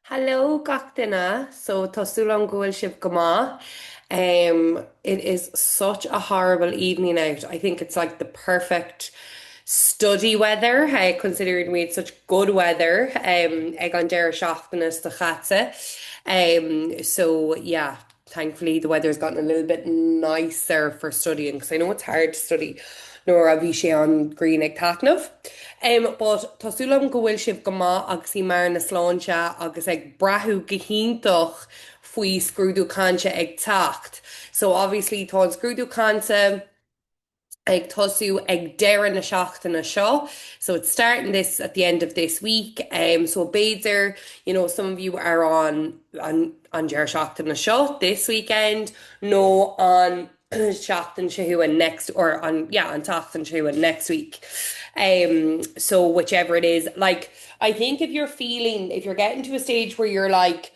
Hello, gach duine. So tásúil an ghfuil sibh go maith. It is such a horrible evening out. I think it's like the perfect study weather, considering we had such good weather ag an deire seachtanas de chatse. So yeah, thankfully the weather's gotten a little bit nicer for studying because I know it's hard to study nor a bhí sé an Green ag taitnamh. But tásúlam go bhfuil sibh go maith agus í mar na sláinte agus ag brathú gohíntoch faoi scrúdú canse ag tacht. So obviously tá an scrúdú canse ag tosú ag deireadh na seachtainna seo. So it's starting this at the end of this week. So Beidir, some of you are on deir seachtainna seo this weekend, no on seachtain siúin next or on tachtain siúin next week. So whichever it is, like I think if you're getting to a stage where you're like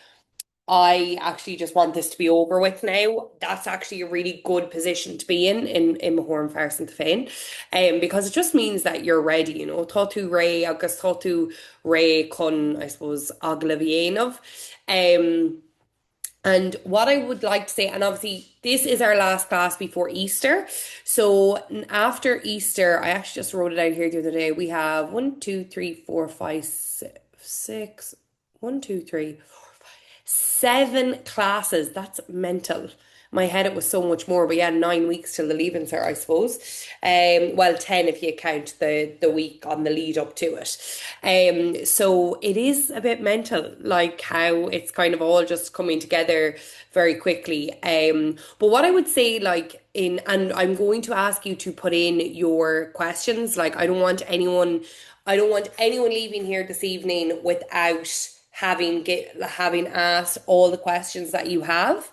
I actually just want this to be over with now. That's actually a really good position to be in Mahorn Farson Fain. Because it just means that you're ready, Totu Ray, August Totu Ray con, I suppose, Aglavienov. Um, and what I would like to say, and obviously this is our last class before Easter. So after Easter, I actually just wrote it out here the other day. We have one, two, three, four, five, six, one, two, three, 7 classes. That's mental. My head it was so much more, but yeah, 9 weeks till the leaving cert, I suppose. Well, 10 if you count the week on the lead up to it. So it is a bit mental, like how it's kind of all just coming together very quickly. But what I would say, and I'm going to ask you to put in your questions. Like, I don't want anyone leaving here this evening without having asked all the questions that you have.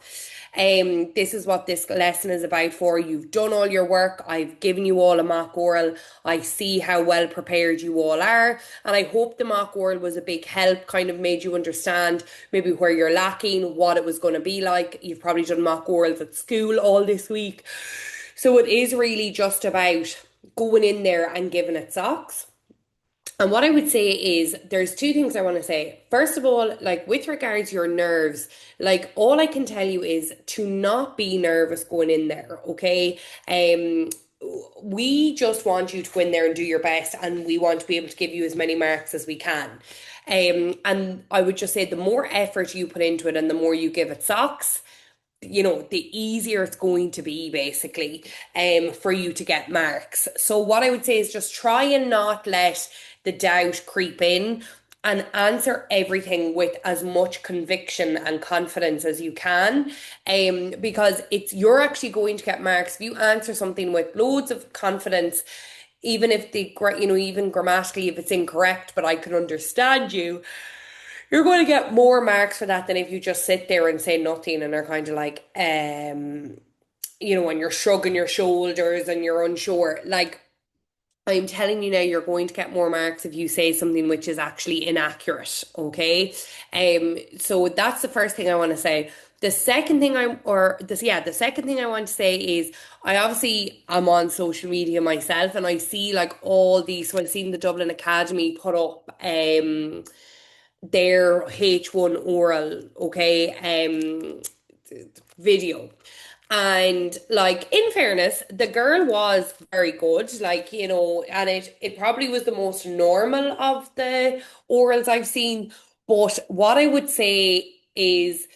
This is what this lesson is about for. You've done all your work. I've given you all a mock oral. I see how well prepared you all are. And I hope the mock oral was a big help, kind of made you understand maybe where you're lacking, what it was going to be like. You've probably done mock orals at school all this week. So it is really just about going in there and giving it socks. And what I would say is there's two things I want to say. First of all, like with regards to your nerves, like all I can tell you is to not be nervous going in there, okay? We just want you to go in there and do your best, and we want to be able to give you as many marks as we can. And I would just say the more effort you put into it and the more you give it socks, the easier it's going to be basically for you to get marks. So what I would say is just try and not let the doubt creep in and answer everything with as much conviction and confidence as you can. Because you're actually going to get marks if you answer something with loads of confidence, even if even grammatically if it's incorrect, but I can understand you, you're going to get more marks for that than if you just sit there and say nothing and are kind of like, and you're shrugging your shoulders and you're unsure. Like, I'm telling you now, you're going to get more marks if you say something which is actually inaccurate, okay? So that's the first thing I want to say. The second thing the second thing I want to say is I obviously am on social media myself and I see like all these, so I've seen the Dublin Academy put up their H1 oral, okay, video. And like in fairness, the girl was very good, and it probably was the most normal of the orals I've seen. But what I would say is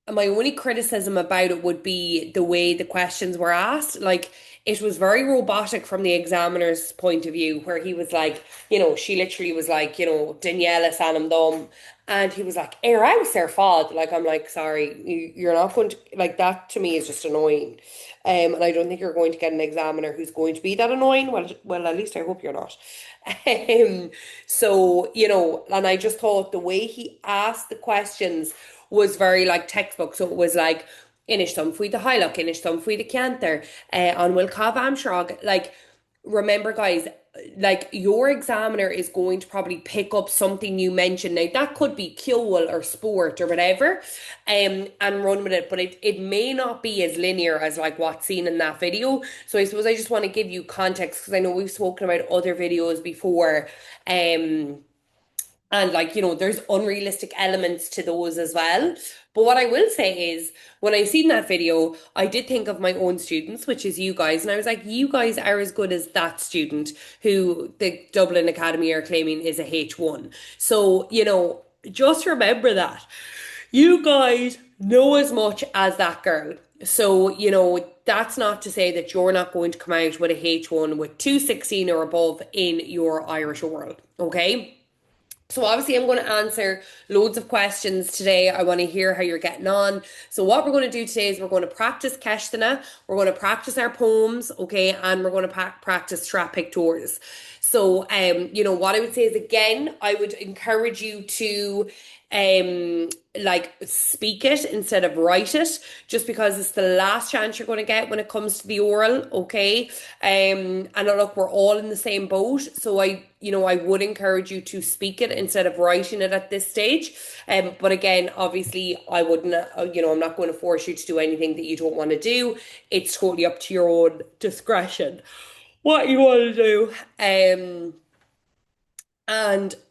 my only criticism about it would be the way the questions were asked. Like it was very robotic from the examiner's point of view, where he was like, she literally was like, Daniela Sanam Dom. And he was like, air out, Sir Fod. Like, I'm like, sorry, you're not going to, like, that to me is just annoying. And I don't think you're going to get an examiner who's going to be that annoying. Well, at least I hope you're not. Um, and I just thought the way he asked the questions was very like textbook. So it was like, Inish some fwy the Hillock, Inish some fwy the Canter, on Will Cobb Amshrog. Like, remember, guys, like your examiner is going to probably pick up something you mentioned. Now, that could be Kyoal or sport or whatever, and run with it, but it may not be as linear as like what's seen in that video. So I suppose I just want to give you context because I know we've spoken about other videos before. Um, And like, there's unrealistic elements to those as well. But what I will say is, when I seen that video, I did think of my own students, which is you guys. And I was like, you guys are as good as that student who the Dublin Academy are claiming is a H1. So, just remember that. You guys know as much as that girl. So, that's not to say that you're not going to come out with a H1 with 216 or above in your Irish world. Okay? So obviously I'm going to answer loads of questions today. I want to hear how you're getting on. So what we're going to do today is we're going to practice Keshtina, we're going to practice our poems, okay, and we're going to practice Strap Pictors. So what I would say is, again, I would encourage you to like speak it instead of write it, just because it's the last chance you're going to get when it comes to the oral, okay. And look, we're all in the same boat, so I would encourage you to speak it instead of writing it at this stage. But again, obviously I wouldn't, I'm not going to force you to do anything that you don't want to do. It's totally up to your own discretion what you want to do. And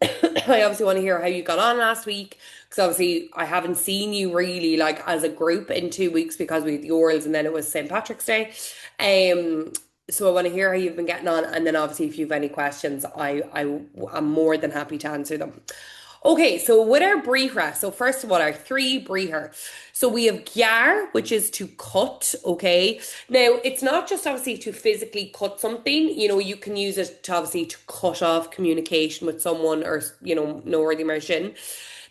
I obviously want to hear how you got on last week, because obviously I haven't seen you really like as a group in 2 weeks, because we had the orals and then it was St. Patrick's Day. Um, so I want to hear how you've been getting on, and then obviously if you have any questions, I'm more than happy to answer them. Okay, so with our bríomhra, so first of all, our three bríomhar. So we have gyar, which is to cut, okay? Now, it's not just obviously to physically cut something, you can use it to obviously to cut off communication with someone, or, no worthy immersion.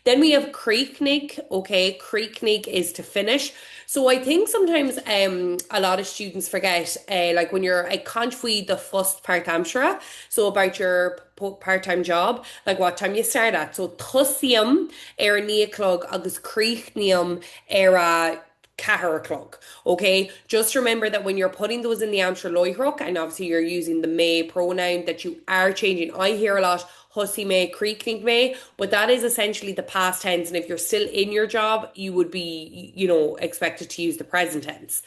Then we have Creeknig, okay? Creeknig is to finish. So I think sometimes a lot of students forget, like when you're a conchfui the first part amshara, so about your part-time job, like what time you start at. So tusium ar níoclog agus creechnium ar Caharclog. Okay, just remember that when you're putting those in the Amshire Loihruk, and obviously you're using the may pronoun, that you are changing. I hear a lot hussy may, creaking may, but that is essentially the past tense. And if you're still in your job, you would be, expected to use the present tense.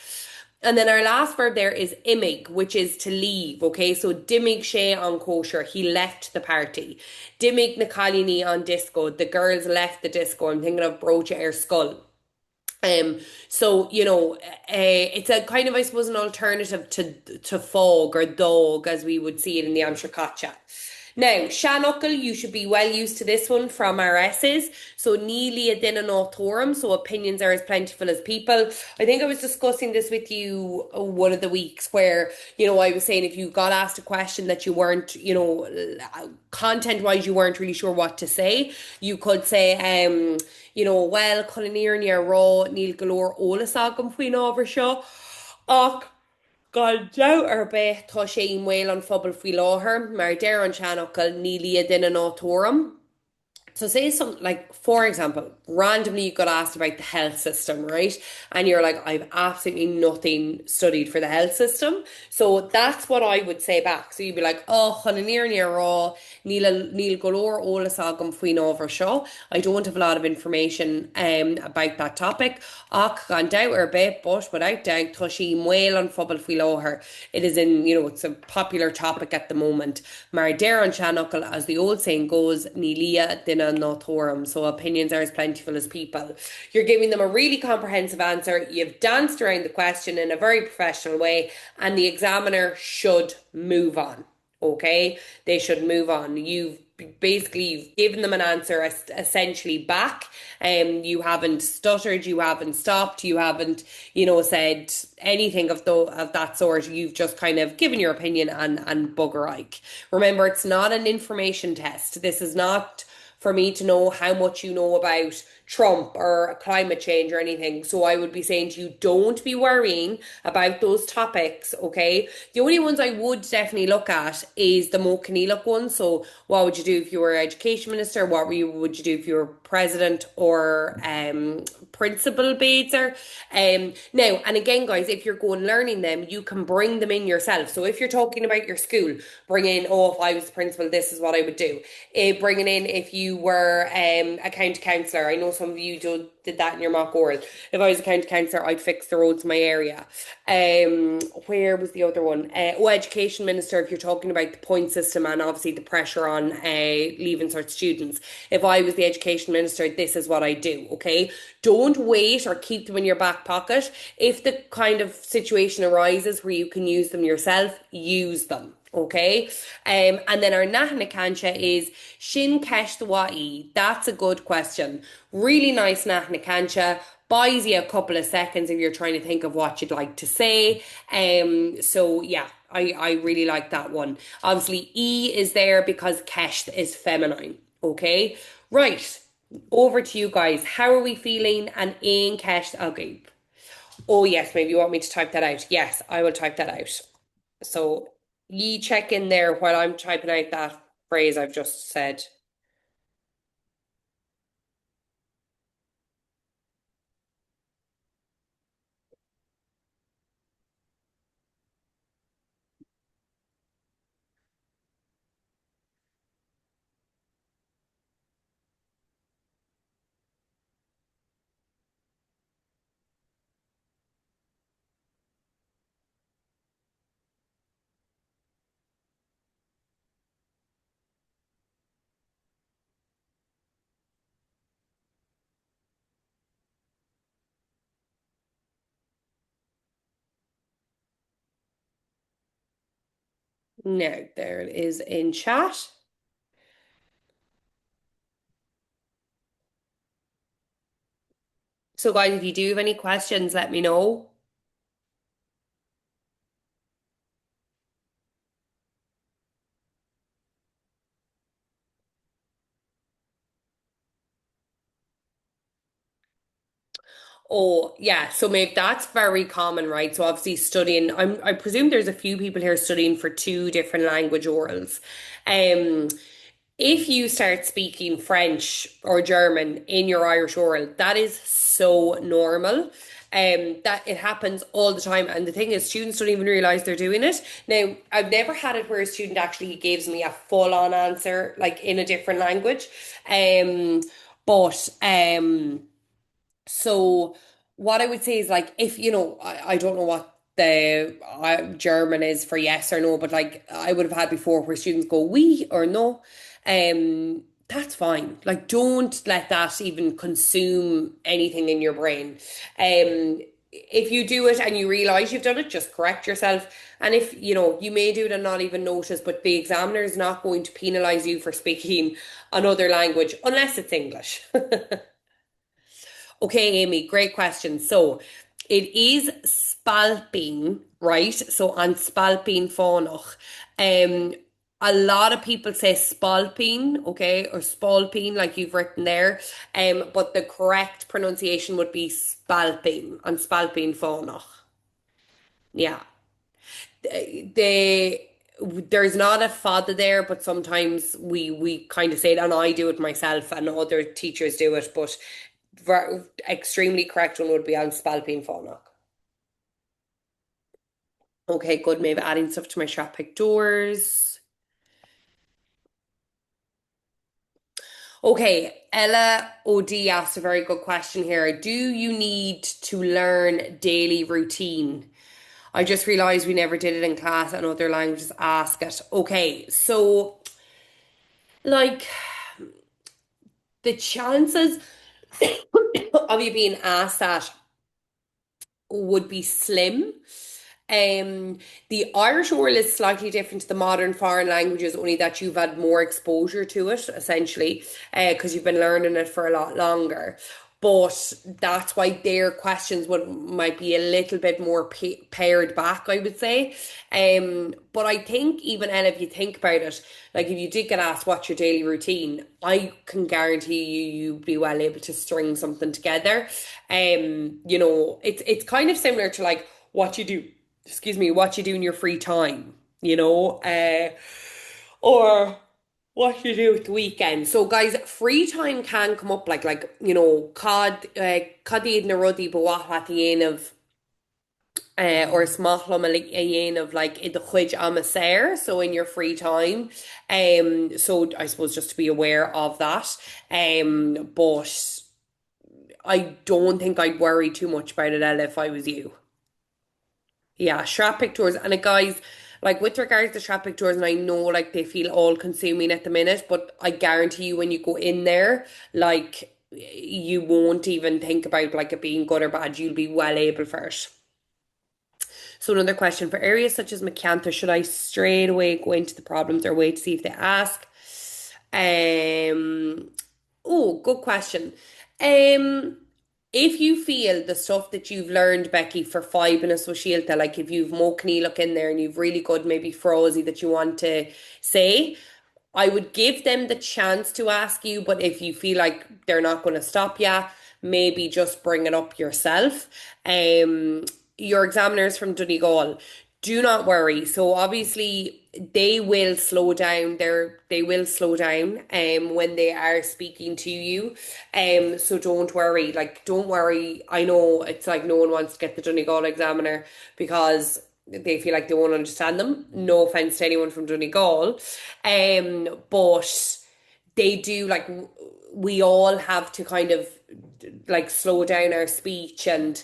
And then our last verb there is imig, which is to leave. Okay, so dimig sé on kosher, he left the party. Dimig na Calini on disco, the girls left the disco. I'm thinking of Brocha Air Skull. So it's a kind of, I suppose, an alternative to fog or dog, as we would see it in the Amshire. Now, Shanukkel, you should be well used to this one from our S's. So, Neely Adina Autorum, so opinions are as plentiful as people. I think I was discussing this with you one of the weeks where, I was saying if you got asked a question that you weren't, content-wise, you weren't really sure what to say, you could say, well, Cullinear near raw, Neil Galore, Olas agam faoin ábhar seo. Och, Gáil deabh ar bith tá sé i mhaol an phobal faoi láthair, mar deir an seanachal ní liad in an átóram. So say something like, for example, randomly you got asked about the health system, right? And you're like, I've absolutely nothing studied for the health system. So that's what I would say back. So you'd be like, oh, chananíar ní rá, níl golóir ólas agam faoin ábhar seo. I don't have a lot of information about that topic. Ach gan doubt ar bit, but without doubt, tá sí mhaol an phobal faoi láthair. It is in, it's a popular topic at the moment. Mar deir an seanachal, as the old saying goes, ní lia dina notorum. So opinions are as plentiful as people. You're giving them a really comprehensive answer. You've danced around the question in a very professional way, and the examiner should move on. Okay, they should move on. You've given them an answer essentially back. You haven't stuttered, you haven't stopped, you haven't, said anything of that sort. You've just kind of given your opinion and bugger Ike. Remember, it's not an information test. This is not for me to know how much you know about Trump or climate change or anything. So I would be saying to you, don't be worrying about those topics, okay? The only ones I would definitely look at is the Mo Kenealach one. So what would you do if you were education minister? What would you do if you were president or principal Bader? Now, and again, guys, if you're going learning them, you can bring them in yourself. So if you're talking about your school, bring in, oh, if I was the principal, this is what I would do. Bringing in if you were a county councillor. I know some of you did that in your mock oral. If I was a county councillor, I'd fix the roads in my area. Where was the other one? Education minister, if you're talking about the point system and obviously the pressure on leaving cert students. If I was the education minister, this is what I do, okay? Don't wait or keep them in your back pocket. If the kind of situation arises where you can use them yourself, use them. Okay. And then our Nahana Kancha is Shin Kesh the Wai. That's a good question. Really nice Nahana Kancha. Buys you a couple of seconds if you're trying to think of what you'd like to say. So yeah, I really like that one. Obviously, E is there because Kesh is feminine. Okay. Right. Over to you guys. How are we feeling? And in Kesh, okay. Oh yes, maybe you want me to type that out. Yes, I will type that out. So ye check in there while I'm typing out that phrase I've just said. Now, there it is in chat. So, guys, if you do have any questions, let me know. Oh, yeah. So maybe that's very common, right? So obviously studying, I presume there's a few people here studying for two different language orals. Um, if you start speaking French or German in your Irish oral, that is so normal. That it happens all the time. And the thing is, students don't even realize they're doing it. Now, I've never had it where a student actually gives me a full-on answer, like in a different language. But so what I would say is like if you know I don't know what the German is for yes or no, but like I would have had before where students go we or no, that's fine. Like don't let that even consume anything in your brain. If you do it and you realize you've done it, just correct yourself. And if you know you may do it and not even notice, but the examiner is not going to penalize you for speaking another language unless it's English. Okay, Amy, great question. So it is spalping, right? So on spalping fánoch. Um, a lot of people say spalping, okay, or spalping, like you've written there. But the correct pronunciation would be spalping on spalping fánoch. Yeah. They there's not a father there, but sometimes we kind of say it, and I do it myself, and other teachers do it. But extremely correct one would be on Spalpeen Fánacht. Okay, good. Maybe adding stuff to my shop pick doors. Okay, Ella OD asked a very good question here. Do you need to learn daily routine? I just realized we never did it in class and other languages ask it. Okay, so like the chances of you being asked that would be slim. Um, the Irish oral is slightly different to the modern foreign languages, only that you've had more exposure to it, essentially, because you've been learning it for a lot longer. But that's why their questions would might be a little bit more pared back, I would say. But I think even and if you think about it, like if you did get asked what's your daily routine, I can guarantee you'd be well able to string something together. It's kind of similar to like what you do, excuse me, what you do in your free time, or what you do at the weekend. So guys, free time can come up like cad na ruddy but what at the end of or smachlam a dhéanamh like in the chuid am a sair, so in your free time. So I suppose just to be aware of that. But I don't think I'd worry too much about it, Ella, if I was you. Yeah, strap pictures. And guys, like with regards to strap pictures, and I know like they feel all consuming at the minute, but I guarantee you when you go in there, like you won't even think about like it being good or bad. You'll be well able for it. So another question for areas such as McCanter, should I straight away go into the problems or wait to see if they ask? Um, oh, good question. Um, if you feel the stuff that you've learned, Becky, for 5 minutes with Shielta, like if you've more look in there and you've really good maybe frozy that you want to say, I would give them the chance to ask you, but if you feel like they're not going to stop you, maybe just bring it up yourself. Um, your examiners from Donegal, do not worry. So obviously they will slow down. They will slow down when they are speaking to you. So don't worry. Like don't worry. I know it's like no one wants to get the Donegal examiner because they feel like they won't understand them. No offense to anyone from Donegal. But they do like we all have to kind of like slow down our speech and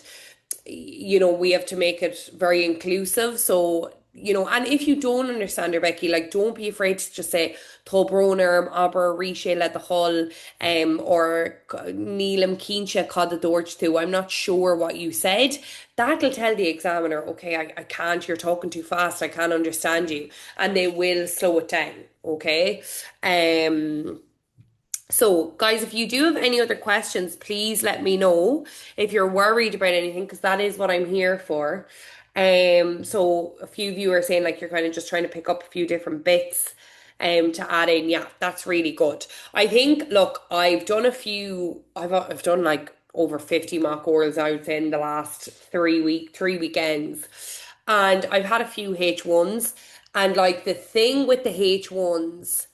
we have to make it very inclusive. So, and if you don't understand her, Becky, like don't be afraid to just say Tobroner, Aber, Risha, let the hull, or Neelam Keensha cod the Dorch too. I'm not sure what you said. That'll tell the examiner, okay, I can't, you're talking too fast, I can't understand you. And they will slow it down, okay? So, guys, if you do have any other questions, please let me know if you're worried about anything, because that is what I'm here for. So a few of you are saying like you're kind of just trying to pick up a few different bits to add in. Yeah, that's really good. I think, look, I've done like over 50 mock orals, I would say, in the last 3 weekends. And I've had a few H1s. And like the thing with the H1s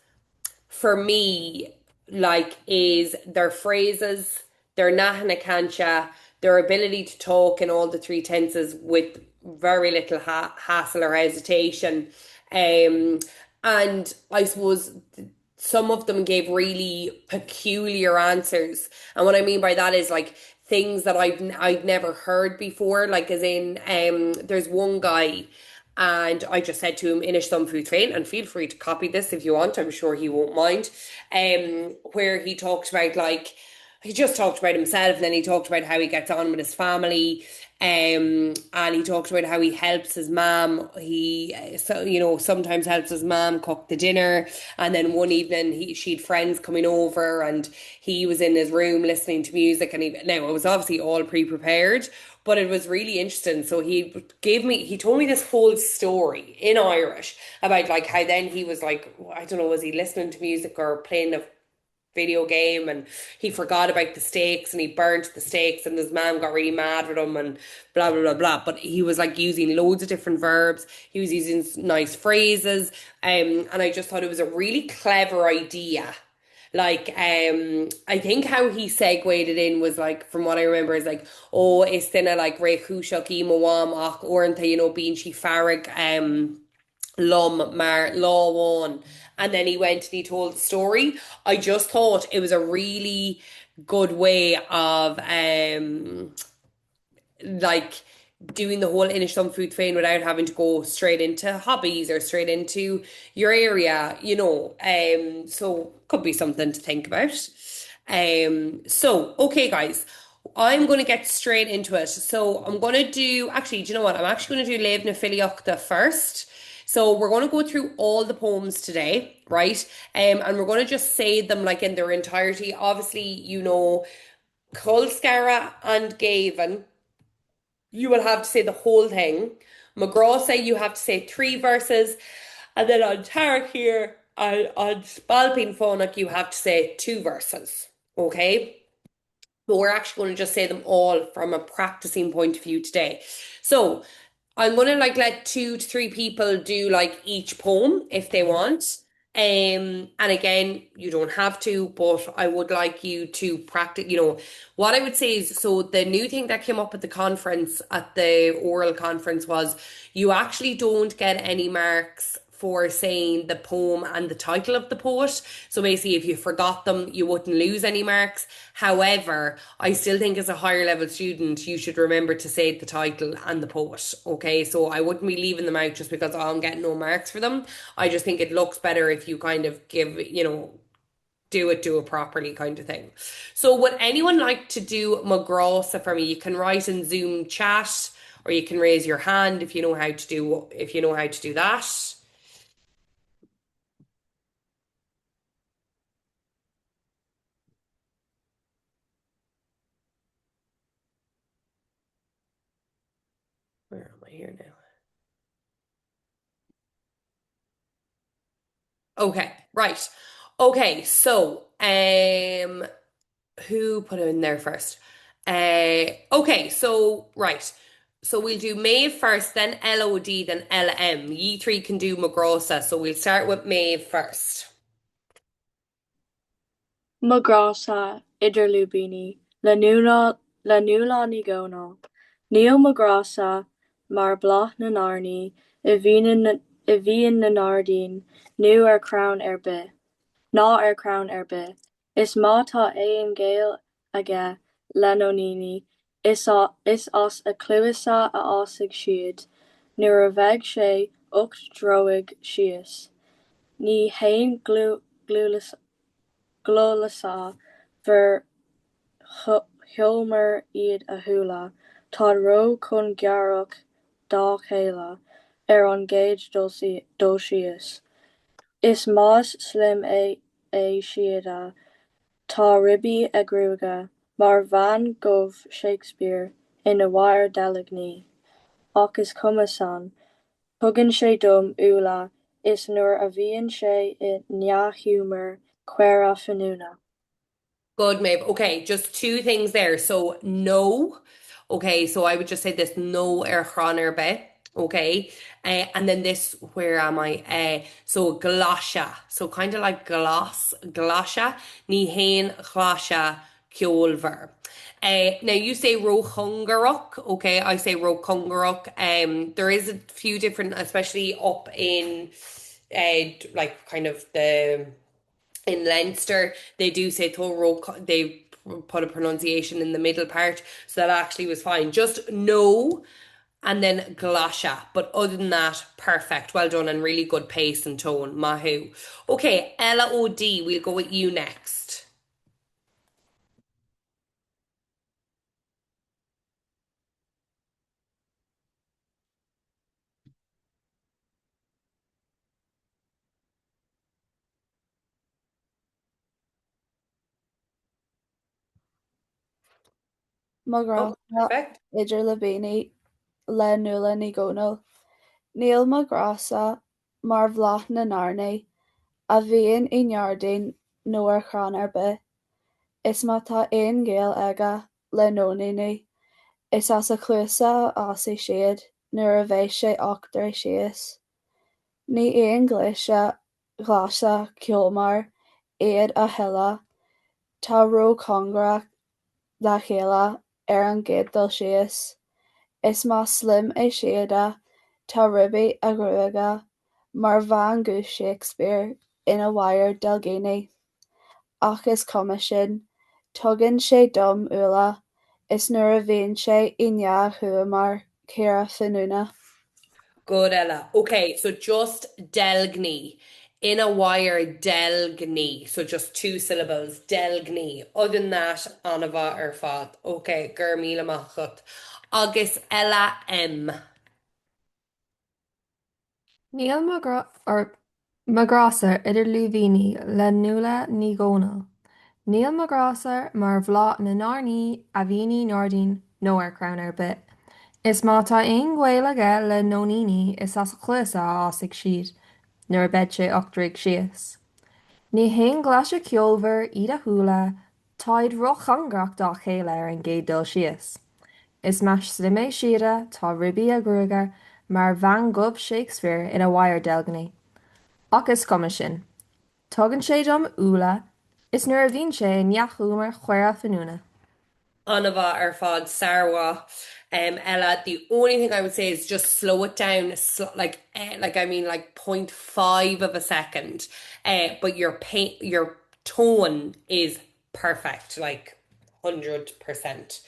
for me, like, is their phrases, their Nahana Kancha, their ability to talk in all the three tenses with very little hassle or hesitation. Um, and I suppose some of them gave really peculiar answers. And what I mean by that is like things that I'd never heard before. Like as in, there's one guy and I just said to him, Inish some food train, and feel free to copy this if you want. I'm sure he won't mind. Where he talked about like he just talked about himself and then he talked about how he gets on with his family. And he talked about how he helps his mom. Sometimes helps his mom cook the dinner. And then one evening she'd friends coming over and he was in his room listening to music and now it was obviously all pre-prepared, but it was really interesting. So he told me this whole story in Irish about like how then he was like, I don't know, was he listening to music or playing a video game and he forgot about the steaks and he burnt the steaks and his mom got really mad with him and blah blah blah blah. But he was like using loads of different verbs, he was using nice phrases, and I just thought it was a really clever idea. Like, I think how he segued it in was like, from what I remember, is like, oh, is then like Ray Kushak, Imawam, Och, Orntha, being she Farag, Lum Mar Law One, and then he went and he told the story. I just thought it was a really good way of like doing the whole Inish some food train without having to go straight into hobbies or straight into your area, so could be something to think about. So okay guys, I'm going to get straight into it. So I'm going to do, actually, do you know what? I'm actually going to do Lev na Filiochta first. So we're going to go through all the poems today, right? And we're going to just say them like in their entirety. Obviously, Colscara and Gavin, you will have to say the whole thing. McGraw say you have to say three verses. And then on Tarek here, on Spalpin Phonak, you have to say two verses. Okay? But we're actually going to just say them all from a practicing point of view today. So I'm going to like let 2 to 3 people do like each poem if they want. And again, you don't have to, but I would like you to practice, what I would say is, so the new thing that came up at the conference, at the oral conference, was you actually don't get any marks for saying the poem and the title of the poet. So basically, if you forgot them, you wouldn't lose any marks. However, I still think as a higher level student, you should remember to say the title and the poet. Okay, so I wouldn't be leaving them out just because, oh, I'm getting no marks for them. I just think it looks better if you kind of give, do it properly kind of thing. So would anyone like to do Magrosa for me? You can write in Zoom chat or you can raise your hand if you know how to do that. Where am I here now? Okay, right. Okay, so who put it in there first? Okay, so right. So we'll do Maeve first, then LOD, then LM. Ye three can do Magrosa, so we'll start with Maeve first. Magrasa idirlúbíní le nua ní gcónaí. Níl magrasa mar bhlath na nární i bhíonn na Nardaín nó ar crann ar bith. Ná ar crann ar bith. Is má tá é an gcéal aige leanóníní is as a clúdasa a fhásaigh siad, nuair a bheadh sé ocht droichead síos. Ní haon glólasá bhur sheomra iad a shúlá, tá rogh chun gearradh dá chéile ar an gcéad dul síos. Is más slim é siad tá roibe eagrúige mar bhain gobh Shakespeare ina bhfear deilgní, ach is cuma san, tugann sé dom úlla is nuair a bhíonn sé i ngnáthchiúmar cuireadh fanúna. Good, Maeve. Okay, just two things there. So no. Okay, so I would just say this no Chronar be. Okay. And then this, where am I? So glasha. So kind of like glasha. Ni hain glasha kjolver. Now you say rochungarok. Okay, I say rochungarok. There is a few different, especially up in like kind of the in Leinster, they do say thorough, they put a pronunciation in the middle part, so that actually was fine. Just no, and then glasha. But other than that, perfect. Well done and really good pace and tone. Mahu. Okay, Ella OD, we'll go with you next. Oh, Magrasa perfect. idir le béine le nua ní gcónaí. Níl magrasa mar bhlath na nárnaí a bhíonn i ngeardaín nó ar crann ar bith. Is má tá aon gcéal aige leanónaí is as a clúdasa a fhásaigh siad nuair a bheadh sé ocht dar síos. Ní aon ghlasa ceolmar iad a thuilleadh, tá róchongracha dá chéile ar an gcéad dul síos. Is más slim é siad tá roibe eagrúige mar bhain go Shakespeare ina bhfear deilgní, ach is cuma sin, tugann sé dom úlla is nuair a bhíonn sé i ngnáthchiúmar céire fanúna. Good, Ella. Okay, so just delgni. In a wire, delgni. So just two syllables, delgni. Other than that, anava ar fad. Okay, gurmila machut. Agus Ella M. Níl magrásar idir luimhíní le nua ní gcónaí. Níl magrásar mar bhláth na nárnaí a bhíonn Náardín nó ar crann ar bith. Is má tá aon ghaol aige le nóníní is as a chluasa a fhásaigh siad, nuair a bheadh sé ochtraigh síos. Ní haon ghlaise ceolmhar iad a thuúla, táid rochangach dá chéile ar an gcéad dul síos. Is meas sliméis siada tá roibe eagrúige mar bhain gobh Shakespeare ina bhfear deilgní. Ach is cuma sin. Tugann sé dom úlla, is nuair a bhíonn sé in neachúmar chuir fanúna. Anava ar fad Sarwa. Ella, the only thing I would say is just slow it down, like I mean, like 0.5 of a second. But your tone is perfect, like 100%.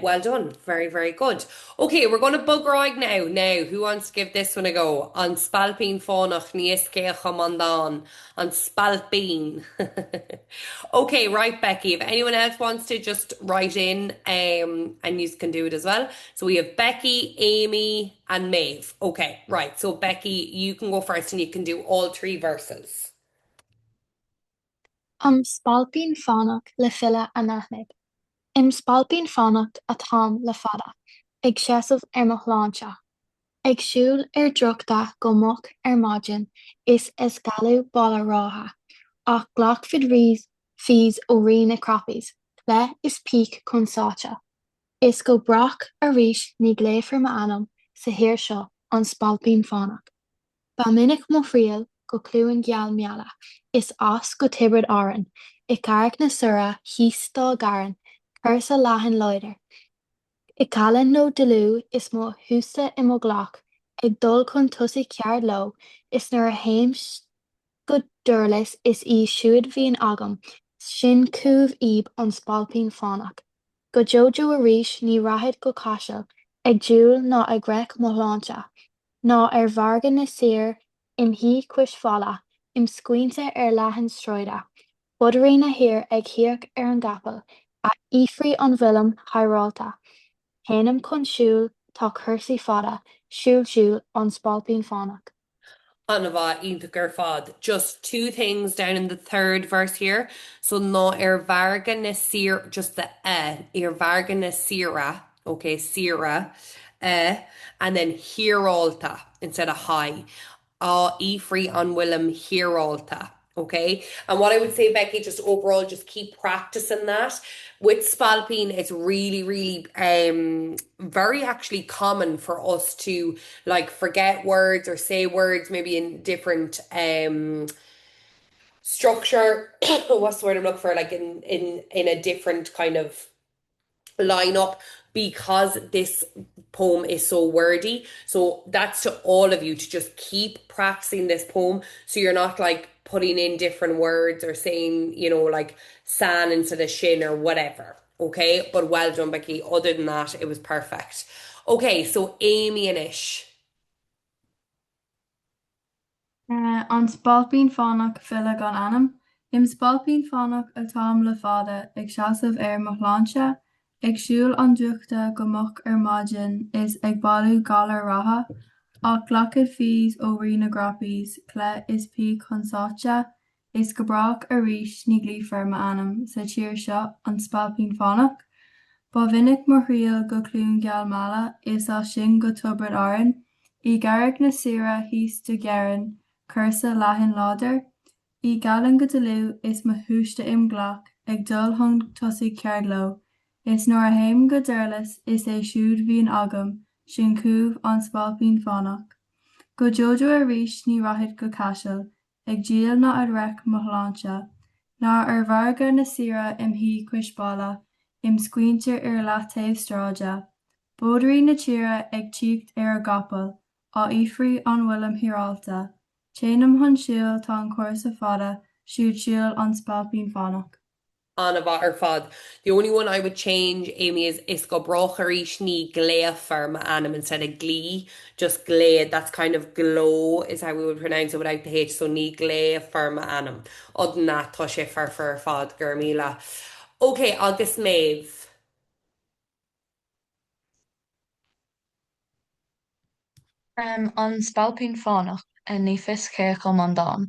Well done, very, very good. Okay, we're going to bug right now. Now, who wants to give this one a go? An spalpín fánach níos céacha mandán. An spalpín. Okay, right, Becky. If anyone else wants to just write in, and you can do it as well. So we have Becky, Amy, and Maeve. Okay, right. So Becky, you can go first and you can do all three verses. Spalpín fánach le fiile a nachmid. Spalpín fánach a tám le fada, ag seasamh ar mo chláinse. Ag siúl ar druachta go muc ar maidin is galú balla rátha, ach ghlach fís ó rí na crappies, le is peak chun sáte. Is go brach arís ní gléifear ma anam sa hir seo an spalpín fánach. Ba minic mo friail go clúin geal meala, is as go tibrid áran, I carric na sura hís dá garan, chur sa leathan loidir. I calan nó deilú is mo thusa I mo ghlach, ag dul chun tusaí ceard lo, is nuair a théim go dúirlis is siúd bhíon agam, sin cúbh iad an spalpín fánach. Go Jojo arís ní raithid go caiseal, ag dúil ná ag raic mo chláinse. Ná ar bhargan na saor imthí cuis fada, scuinte ar leathan stróide. Budraí na hir ag thiac ar an gapall, a íofraí an bhfuilm háirithe. Théann chun siúl tá cursaí fada, siúl an spalpín fánach. Anava Intaker Fod. Just two things down in the third verse here. So no varga nasir, just the varga nasira. Okay, sira. And then hiralta instead of high. Ifri on Willem hiralta. Okay. And what I would say, Becky, just overall, just keep practicing that. With spalpeen, it's really, really very actually common for us to like forget words or say words maybe in different structure. What's the word I'm looking for? Like in a different kind of lineup because this poem is so wordy. So that's to all of you to just keep practicing this poem so you're not like putting in different words or saying, like san instead of shin or whatever. Okay, but well done, Becky. Other than that, it was perfect. Okay, so Amy and Ish. An spalpín fánach fiile gan anam, spalpín fánach a tám le fada ag seasamh ar mo chláinse, ag siúl an dúchta go muc ar maidin is ag bailú galar ratha, ach ghlacadh fís ó rí na grappies, cle is pí chun sáte, is go brach arís ní gléifear ma anam sa tír seo an spalpín fánach. Ba mhinic mo riail go clún geal mala is á sin go tubrid áran, I garreg na sira hís de gearan, cursa leathan láidir, I galan go deilú is mo thuaiste imghlach ag dul chun tosaí ceard lo, is nuair a théim go dúirlis is siúd bhíon agam, sin cúbh an spalpín fánach. Go Jojo arís ní raithid go caiseal, ag díal ná ar raic mo chláinse, ná ar bharga na sira imthí cuis balla, scuinte ar leath taobh stráide. Bódarí na tíre ag tíocht ar a gapall, á íofraí an bhfuilm hiaralta. Téanam chun siúl tá an cúrsa fada, siúl an spalpín fánach. Anava or fod. The only one I would change, Amy, is go brocharish ni gléafar ma anam instead of glee. Just glé, that's kind of glow is how we would pronounce it without the H. So ni gléafar ma anam. Other than that, tá sé far fod Gurmila. Okay, August Maeve. An spalpín fánach a ní fios céach mandán.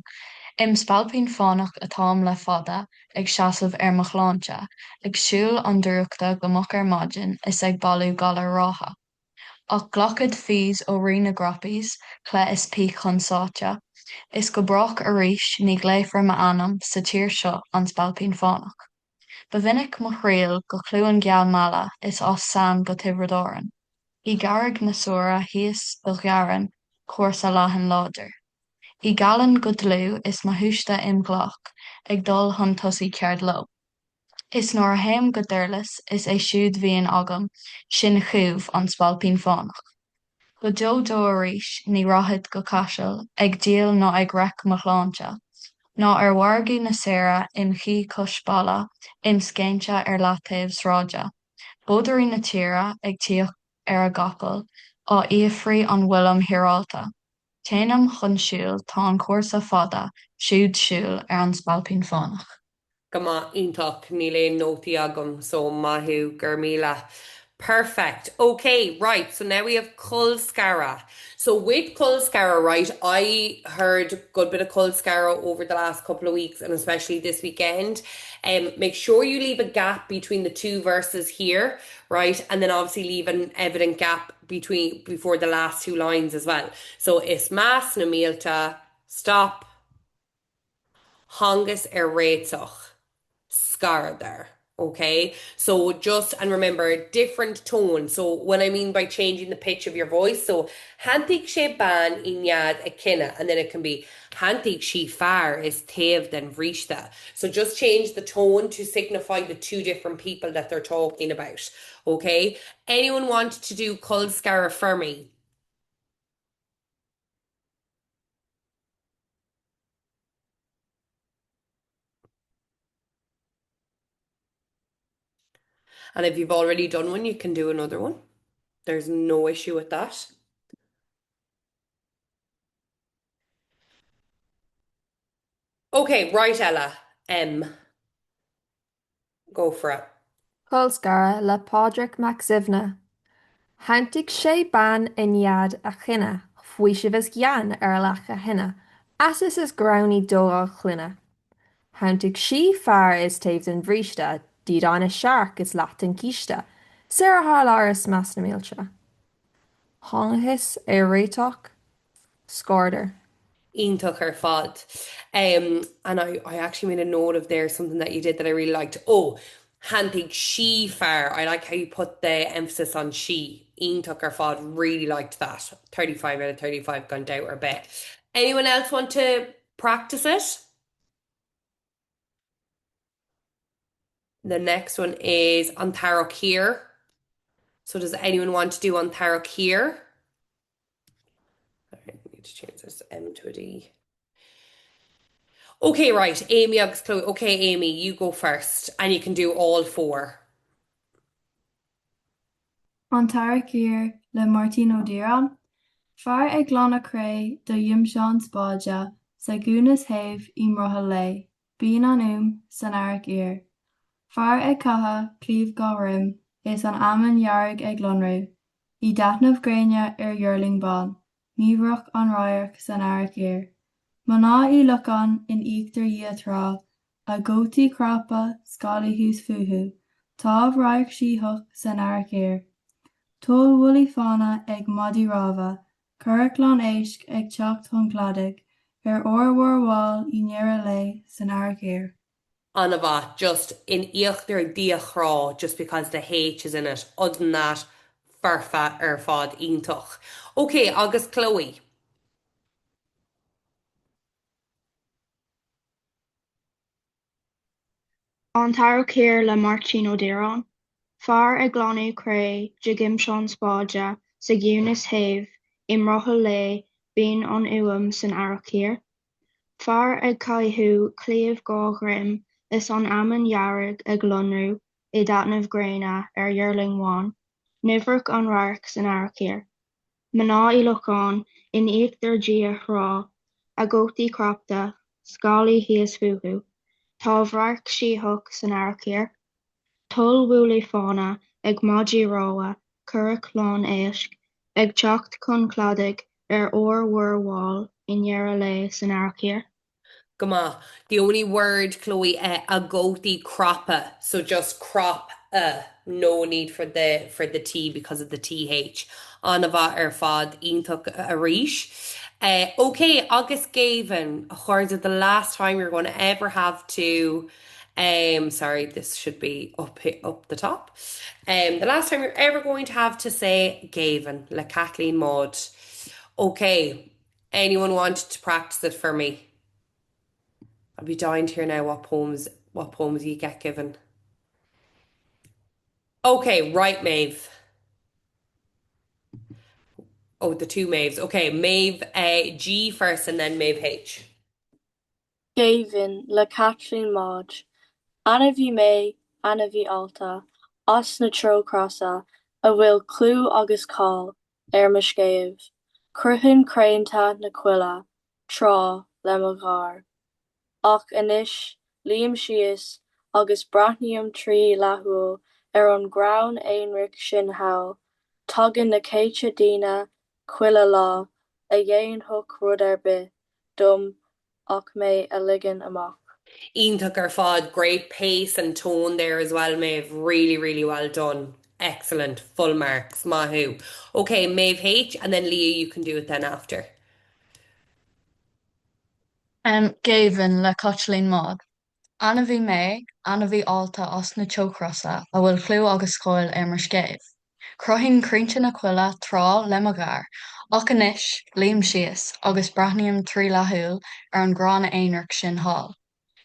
Spalpín fánach a tám le fada ag seasamh ar mo chláinse, ag siúl an dúchta go muc ar maidin is ag bailú galar rátha. Ach ghlacadh fís ó rí na grappies, cle is pí chun sáte, is go brach arís ní gléifear ma anam sa tír seo an spalpín fánach. Ba mhinic mo chraoil go clúin geal mala is as san go tibrid áran. I garreg na sura híos do ghearan, cuarsa leathan láidir. I galan go deilú is mo thuaiste imghlach, ag dul chun tosaí ceard lo. Is nuair a théim go doirlis is é siúd bhíonn agam sin chúmh an spalpín fánach. Go Joe arís ní raithid go caiisiil ag díal nó ag raic mo chláinte, ná ar wargaí na saoire imchí cospála imscéinte ar leataobh sráide. Bódairí na tíre ag tíoch ar a gcapail á íofraí an bhfuilm thireálta. Téanam chun siúl tá an cuarsa fada siúd siúl ar an spalpín fánach. Go má ionach ní léon nótaí agam so maithú gur míle. Perfect. Okay, right. So now we have Kulskara. So with Kulskara, right, I heard a good bit of Kulskara over the last couple of weeks and especially this weekend. Make sure you leave a gap between the two verses here, right? And then obviously leave an evident gap before the last two lines as well. So is mas na mílta, stop, hangus réitoch. Scar there. Okay, so just and remember different tone. So what I mean by changing the pitch of your voice, so hantig sé ban inyad a kinna, and then it can be hantig she far is tev then vrishta. So just change the tone to signify the two different people that they're talking about. Okay, anyone want to do Kul Scara for me? And if you've already done one, you can do another one. There's no issue with that. Okay, right, Ella. Go for it. Colscara le Pádraic Mac Sibhna. Thaintigh sé ban iad a chinne, faoi sibh gian ar lecha hinne, as is growny dóá chluine. Thaintigh sí fear is taobh den bhríste, díad an is searc is leat an cíiste, Sarah há láras meas na mílte. Thángthas é réiteach, scorder. Ionach her fad. And I actually made a note of there something that you did that I really liked. Oh, handig she far. I like how you put the emphasis on she. Ionach her fad. Really liked that. 35 out of 35 gone down a bit. Anyone else want to practice it? The next one is on Tarok here. So does anyone want to do on Tarok here? All right, we need to change this M to a D. Okay, right. Amy agus Chloe. Okay, Amy, you go first, and you can do all four. An Tarachir le Martino Diran, Far ag glána cré do Yimseán spáide sa gúnas haimh imrotha lei, bíonn an san airc ir. Far ag catha clíomh gá rim, is an amann dhearg ag lonrú, I deathnamh gréine ar dhearling bán, níomhreach an ráirc san airc ir. Maná I lucán in íoctar iad rá, a gótaí crappa scalaí hús fuhu, tábh ráirc síothach san airc ir. Tul bhuailí fána ag modí rábha, Curraclán éisc ag teacht chun cladaigh, ar ormhór I ndearra lei san airc ir. Anava, just in íochtar díochrá, just because the H is in it. Other than that, farfa fad iontoch. Okay, agus Chloe. An Tarachir le Martino Diran. Far ag glanú cré de Gimseán spáide sa gúnas haimh imrotha lei, bíonn an uam san airc. Far ag caithfú clíomh gá ghrim, is an amann dhearg ag lonrú, I dteatnamh gréine ar dhearling bán, nimhreach an ráirc san airc. Maná I lucán in íoctar díoch rá, a gótaí crapta, scalaí thíos fuhu, tábh ráirc síothach san airc. Tul bhuailí fána ag modí rábha, Curraclán éisc ag teacht chun cladaigh ar ormhór I ndearra lei san airc. Gama. The only word, Chloe, a goatee croppa. So just crop no need for the T because of the TH. Anava fad iontoch a ríis. Okay, August Gavin, is it the last time you're going to ever have to sorry, this should be up the top. The last time you're ever going to have to say Gavin, le Kathleen Maud. Okay, anyone want to practice it for me? I'll be dying to hear now what poems you get given. Okay, right, Maeve. Oh, the two Maeves. Okay, Maeve G first and then Maeve H. Gavin le Kathleen Maud, Anna bhí mé, Anna bhí alta, as na trócrossa, a bhfuil clú agus cáil, me scéamh. Cruthinn craonnta na cuille, trá le mo gcár. Ach anois, líam síos, agus braithníonn trí leathuail an gcrann éinrich sin how, tugann na céite daoine cuille lá, a dhéann thug rud ar bith, dom ach mé a ligean amach. Ian took our fod, great pace and tone there as well, Maeve. Really, really well done. Excellent. Full marks. Mahu. Okay, Maeve H, and then Leah, you can do it then after. Gavin le Coitlín Maud. Anna bhí mé, Anna bhí alta as na teocrosa, a bhfuil clú agus cóil mar scéamh. Cruthainn craonnta na cuille trá le mo gcár, ach anois, líam síos, agus braithníonn trí leathuail an gcrann éinrich sin hall.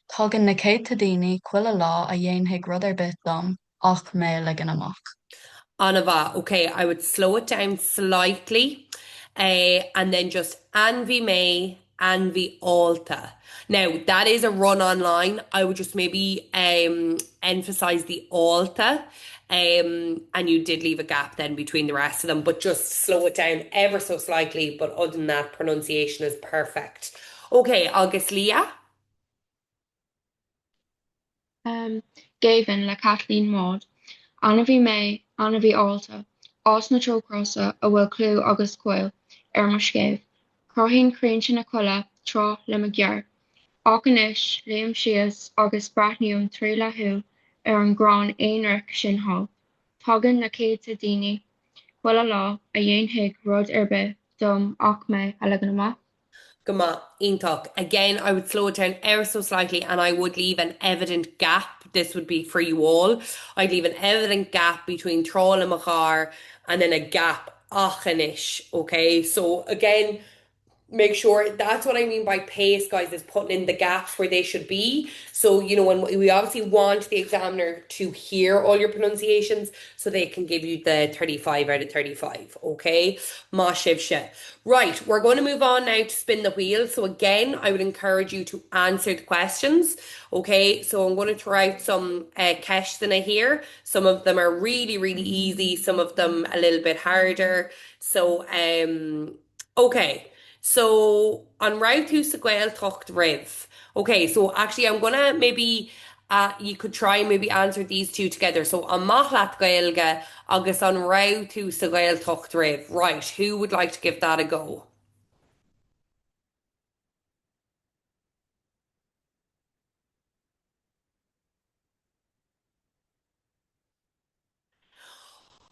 Tugann na céite daoine cuille lá a dhéanamh rud ar bith dom, ach mé ligean amach. Anava, okay, I would slow it down slightly, and then just Anvi May, Anvi Alta. Now that is a run online. I would just maybe emphasize the Alta, and you did leave a gap then between the rest of them, but just slow it down ever so slightly. But other than that, pronunciation is perfect. Okay, August Leah. Gavin le Kathleen Maud, Anna bhí mé, Anna bhí alta, as na trócrosa a bhfuil clú agus cóil mar scéamh. Cruthainn craonnta na cuille trá le mo gcár. Ach anois, líam síos agus braithníonn trí leathuail an gcrann éinrich sin hall. Tugann na céite daoine cuille lá a dhéanamh rud ar bith dom ach mé a ligean amach. Gama Intok. Again, I would slow it down ever so slightly and I would leave an evident gap. This would be for you all. I'd leave an evident gap between Troll and Machar and then a gap achanish. Okay, so again, make sure that's what I mean by pace, guys, is putting in the gaps where they should be. So, you know, when we obviously want the examiner to hear all your pronunciations so they can give you the 35 out of 35. Okay, Ma Shivsha. Right, we're going to move on now to spin the wheel. So again, I would encourage you to answer the questions. Okay, so I'm going to try out some questions here. Some of them are really, really easy. Some of them a little bit harder. So, okay. So, on route to Seguel Tocht Riv. Okay, so actually I'm gonna maybe you could try and maybe answer these two together. So on Mahlat Gaelga agus on route to Seguel Tocht Riv. Right, who would like to give that a go?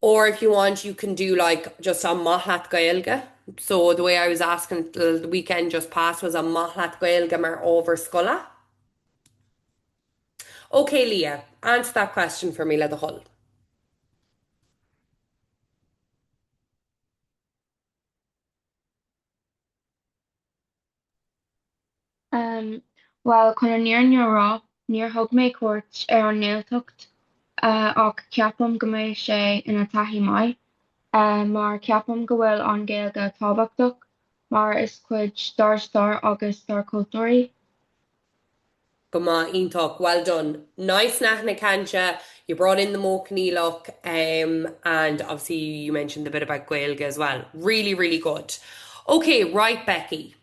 Or if you want, you can do like just on Mahlat Gaelga. So the way I was asking the weekend just passed was on Mahlat Gaelga mar over Scola. Okay, Leah, answer that question for me, le the hull. Well, chuna níor rá, níor thug mé cuairt an nGaeltacht ach ceapam go mbeidh sé ina taithí maith, mar ceapam go bhfuil an Gaeilge tábhachtach, mar is cuid stair agus stair cultúraí. Goma Intok, well done. Nice Nahna Kancha. You brought in the Mo Look, and obviously you mentioned a bit about Gaelga as well. Really, really good. Okay, right, Becky.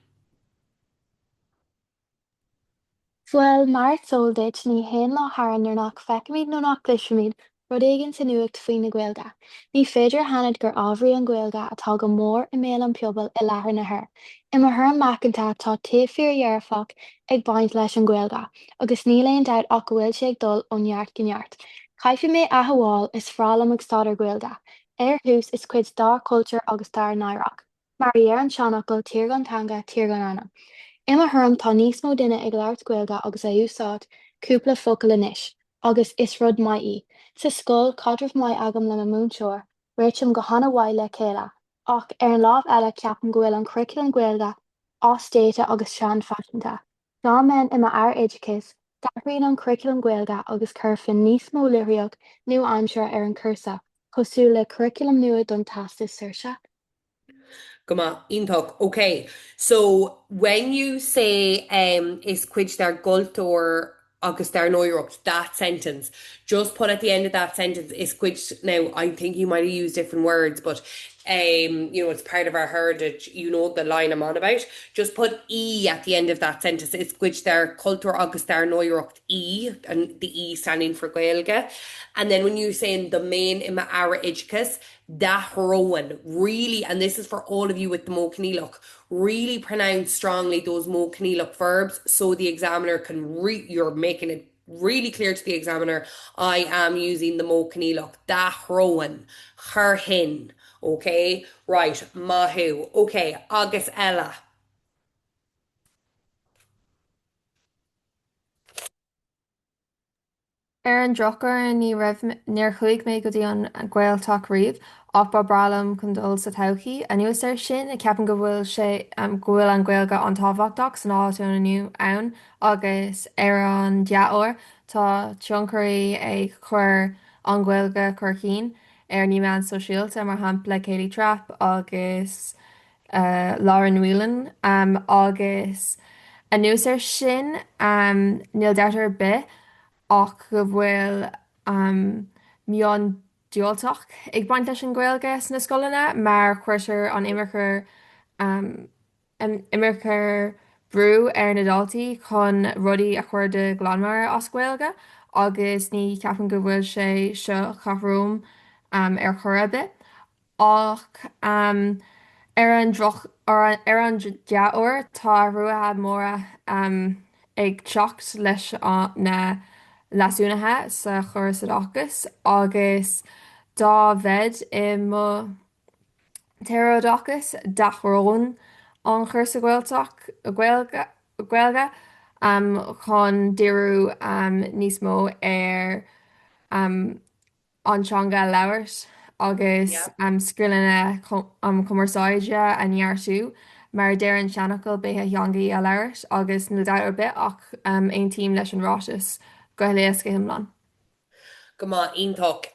Fuil mar soldait ní haon lá haren ar nach feicimid nó nach gluisimid rud éigean sa nuacht faoin na Gaeilge. Ní féidir hanad gur ábhraí an Gaeilge atá go mór i méal an peobal i láthair na thoir. I mo thuir amachanta tá taobhfíor dhearfach ag baint leis an Gaeilge, agus ní léon doubt ach go bhfuil sé ag dul ó neart go neart. Caithfidh mé athbháil is frálam ag stad ar Gaeilge. Ar thús is cuid dar cultúr agus dar náireach. Mar dhear an seanachil tír gan tanga, tír gan anna. Imar thum tá níos mó duine ag labhart Gaeilge agus é úsáid cúpla focail anois, agus is rud maií. Sa scoil cadramh maiith agam le mo múnseoir, réitim go hána mhaith le chéile, ach ar an lámh eile ceapan go bhfuil an cruiceann Gaeilge as déite agus sean faisinta. Dá men imar air éidicis, D'athraíonn an cúricúlam Gaeilge agus chuir fin níos mó liathróidh nó aimsire ar an cursa, cosúil le cúricúlam nua don taistil saoirse. Goma, iontóg. Okay, so when you say is cuid dar gultor agus dar noirocht, that sentence, just put at the end of that sentence is cuid. Now, I think you might have used different words, but it's part of our heritage. You know the line I'm on about. Just put E at the end of that sentence. Is cuid dar cultor agus dar noirocht E, and the E standing for Gaeilge. And then when you're saying the main ima ara idicus, that Rowan really, and this is for all of you with the Mo Kenealach, really pronounce strongly those Mo Kenealach verbs so the examiner can you're making it really clear to the examiner, I am using the Mo Kenealach. Da Rowan, her hin. Okay, right, mahu. Okay, agus ella. Ar an drochar ní raibh níor chuig mé go dtí an Gaeltach riamh ach ba bralam chun dul sa todhchaí a nuas ar sin I ceapan go bhfuil go bhfuil an Gaeilge an tábhachtach san áitiúin aniu ann agus ar an deathóir tá tioncharaí ag chuir an Gaeilge chuircín ar ní meán sosiálta mar hampla Katie Trapp agus Lauren Whelan agus a nuas ar sin níl deartar bith ach go bhfuil mion dioltach ag baint leis an Gaeilge na scolanna mar chuirtear an imimeachar brú ar na dáltaí chun rudaí a chuir de glanmar as Gaeilge agus ní ceapan go bhfuil sé seo chafhróm ar chorabit ach ar an deathóir tá ruathe móra ag teacht leis na lasúnathe sa chur sadachas agus dá bhead I mo terodachas dachrón an chur sa Gaeilge chun díreú níos mó ar antseanga labhairt agus scriolanna cumarsáide a neartú mar deir an seanachil béthe theangaí a labhairt agus nó dair bit ach aon tíim leis an ráis go léas go himlan. Goma iontóg.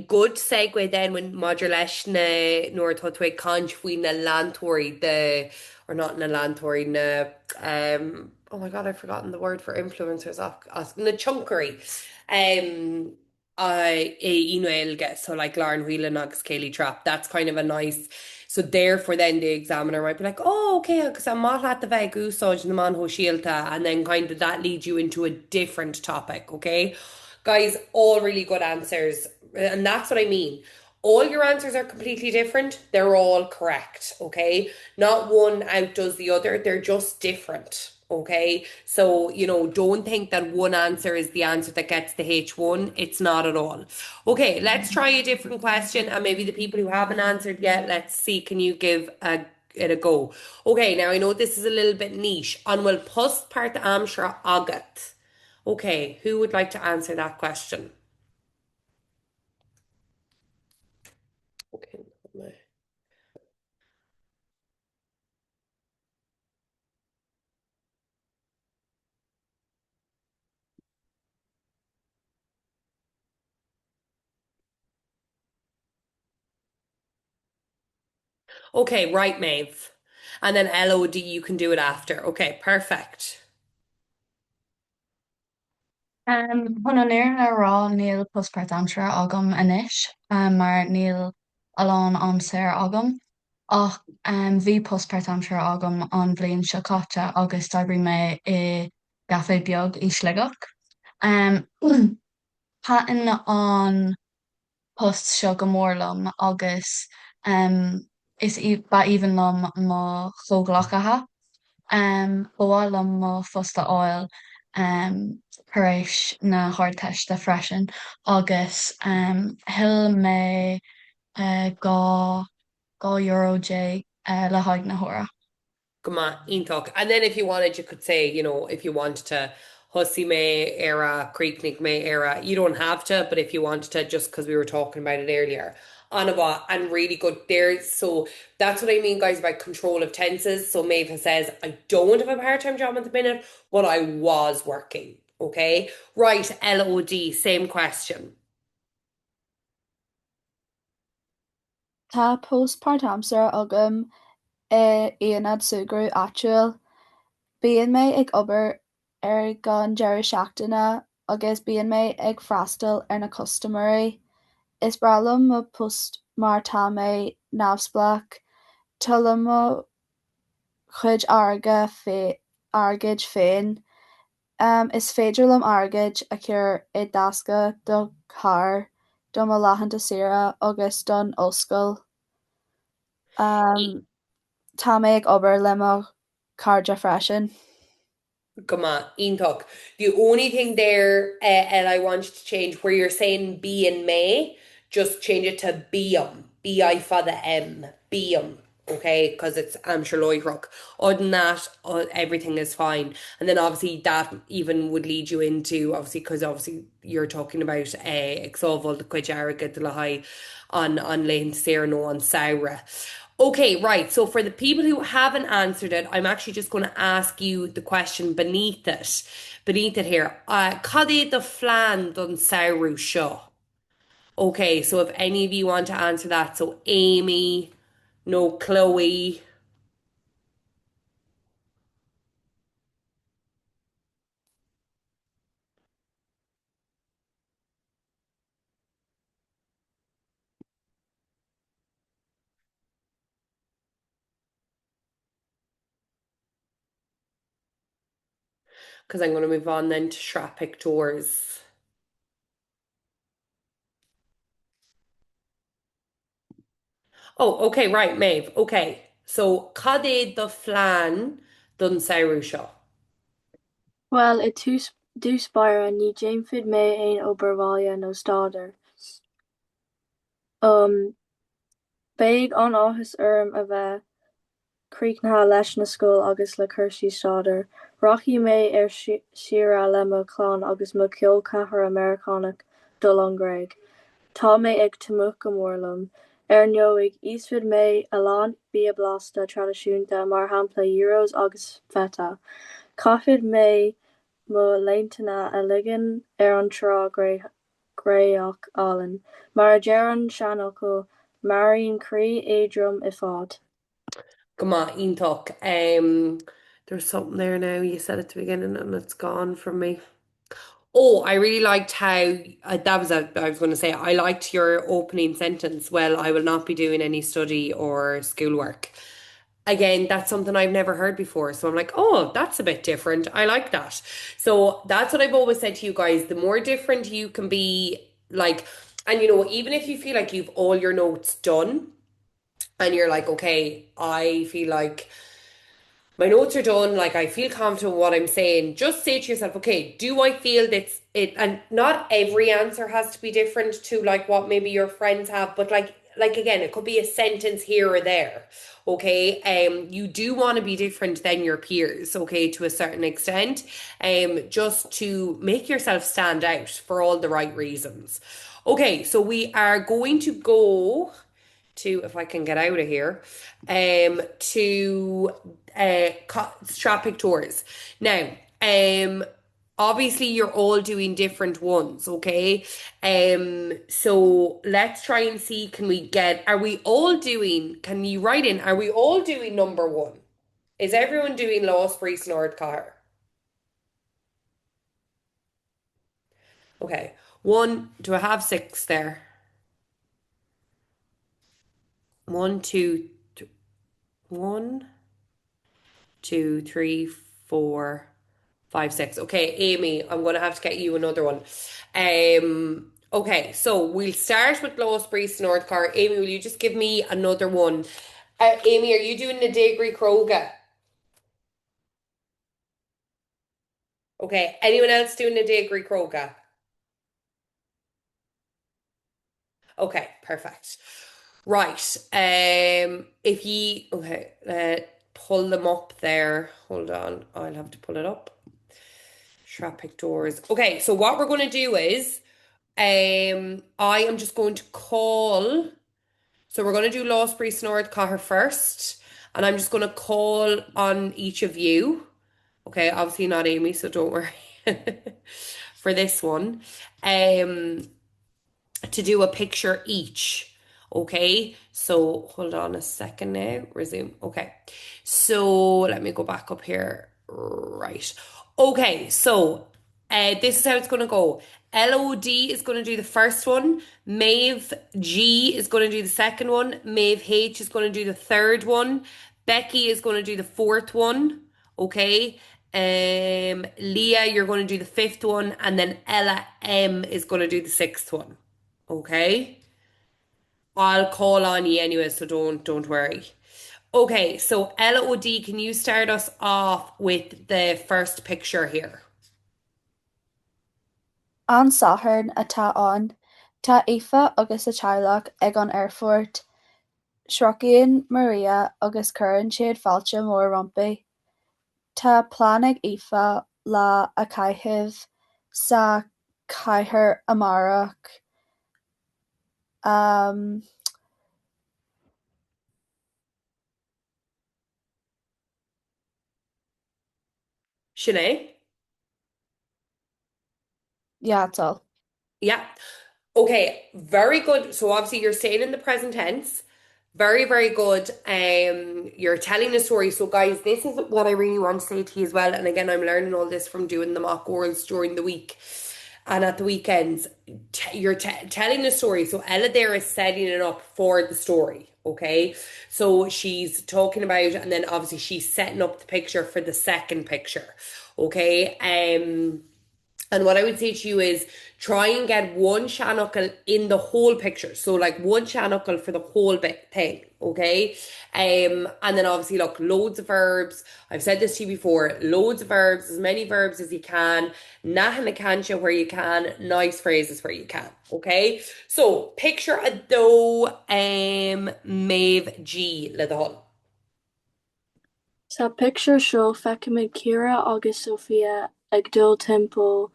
Good segue then when Madra leis na nuair tá tú ag cant faoin na landtóirí or not na landtóirí na oh my god, I've forgotten the word for influencers na chunkery. Inuelge, so like Lauren Whelan agus Kaylee Trapp. That's kind of a nice. So therefore then the examiner might be like, oh, okay, because I'm not at the bheith úsáid na man ho síalta, and then kind of that leads you into a different topic, okay? Guys, all really good answers. And that's what I mean. All your answers are completely different. They're all correct, okay? Not one outdoes the other. They're just different, okay? So, don't think that one answer is the answer that gets the H1. It's not at all. Okay, let's try a different question. And maybe the people who haven't answered yet, let's see, can you give it a go? Okay, now I know this is a little bit niche. An bhfuil postpart amsra agat. Okay, who would like to answer that question? Okay. Okay, right, Maeve. And then LOD, you can do it after. Okay, perfect. Chun an éireann le rá níl postpart amsra agam inis, mar níl alán an séir agam ach bhí postpart amsra agam an bhliain seo caite agus d'oibrigh mé I gcafe beag í Sligeach. Patan an post seo go mórlam agus is ba even lom má chóglachatha. Bhálam má fosta áil éis na hardteiste freisin agus hill mé €2 le haig na hora. Come on, iontóg. And then if you wanted, you could say, if you wanted to hussy me era, creeknik me era, you don't have to, but if you wanted to, just because we were talking about it earlier. Anava, and really good there. So that's what I mean, guys, about control of tenses. So Maeve says, I don't have a part-time job at the minute, but I was working. Okay, right, LOD, same question. Tá postpartamsar agam i dhéanamh sugrú áitiúil. Bíonn mé ag obair ar gan deireadh seachtaine agus bíonn mé ag freastal ar na custamarí. Is brealam mo post mar tá mé neamhspleách, tuilleadh mo chuid airgid féin. Is féidir liom airgid a chur i dtasca do charr do mo leathananta saoire agus don ollscoil. Tá mé ag obair le mo cairde freisin. Come on, Iontok. The only thing there, and I want you to change where you're saying be and may, just change it to beam. B-I for the M. Beam. Okay, because it's Amshaloi Other than that, everything is fine. And then obviously that even would lead you into, obviously, because obviously you're talking about Exoval, the Quijaraga, the Lahai on Lane Serno on Saura. Okay, right. So for the people who haven't answered it, I'm actually just going to ask you the question beneath it. Beneath it here. Cad é the flan don saoirú seo? Okay, so if any of you want to answer that, so Amy, no Chloe. Because I'm going to move on then to Shrapik Doors. Oh, okay, right, Maeve. Okay, so cad é the flan don saoirú seo? Well, i dús bara ní déanfid mé aon obair bhaile nó staidéar. Beidh an áthas orm a bheith críochnatha leis na scóil agus le cúrsaí staidéar. Rachadh mé ar siar le mo chlán agus mo ceol cathair Americánach dul an Gréig. Tá mé ag timpeach go mór liom. Ar ndóigh, iasfidh mé a lán bia blasta traidisiúnta mar shampla gyros agus feta. Caithfidh mé mo leantanna a ligean ar an trá gréach Allan, mar a deir an seanfhocal maraíonn croí éadrom i fad. Come on, Iontok. There's something there now. You said at the beginning and it's gone from me. Oh, I really liked how that was I was going to say I liked your opening sentence. Well, I will not be doing any study or schoolwork. Again, that's something I've never heard before. So I'm like, oh, that's a bit different. I like that. So that's what I've always said to you guys. The more different you can be, like, and you know, even if you feel like you've all your notes done and you're like, okay, I feel like my notes are done, like I feel confident in what I'm saying, just say to yourself, okay, do I feel that's it? And not every answer has to be different to like what maybe your friends have, but like again, it could be a sentence here or there. Okay, you do want to be different than your peers, okay, to a certain extent, just to make yourself stand out for all the right reasons. Okay, so we are going to go to, if I can get out of here, to Stratpic Tours. Now, obviously you're all doing different ones, okay? So let's try and see, are we all doing, can you write in, are we all doing number one? Is everyone doing Lost Priest Nordcar? Okay, one, do I have six there? One, two, one, two, three, four, five, six. Okay, Amy, I'm gonna have to get you another one. Okay, so we'll start with Lost Priest Nordcar. Amy, will you just give me another one? Amy, are you doing the Degri Kroga? Okay, anyone else doing the Degri Kroga? Okay, perfect. Right. If you pull them up there. Hold on, I'll have to pull it up. Shrapik Doors. Okay, so what we're going to do is I am just going to call. So we're going to do Lost Priest Nord Caher first, and I'm just going to call on each of you. Okay, obviously not Amy, so don't worry. for this one. Um, to do a picture each. Okay, so hold on a second now. Resume. Okay, so let me go back up here. Right. Okay, so this is how it's going to go. LOD is going to do the first one. Maeve G is going to do the second one. Maeve H is going to do the third one. Becky is going to do the fourth one. Okay. Leah, you're going to do the fifth one, and then Ella M is going to do the sixth one. Okay. I'll call on you anyway, so don't worry. Okay, so LOD, can you start us off with the first picture here? An sathairn atá ann, tá Aoife agus a teaghlach ag an airport, srocfaíonn Maria agus cuireann siad failte mór rompa. Tá planadh Aoife lá a chaitheamh sa chathair amárach um, Sinead? yeah, that's all. Yeah. Okay, very good. So obviously you're saying in the present tense. Very, very good. You're telling the story. So guys, this is what I really want to say to you as well. And again, I'm learning all this from doing the mock orals during the week and at the weekends. You're telling the story. So Ella there is setting it up for the story. Okay, so she's talking about, and then obviously she's setting up the picture for the second picture. Okay, and what I would say to you is try and get one Shanukul in the whole picture. So like one Shanukul for the whole bit thing, okay? And then obviously look, loads of verbs. I've said this to you before, loads of verbs, as many verbs as you can, nahan cancha where you can, nice phrases where you can, okay? So picture a do Maeve G le dal. Sa picture seo feicimid Ciara agus Sophia ag dul timpeall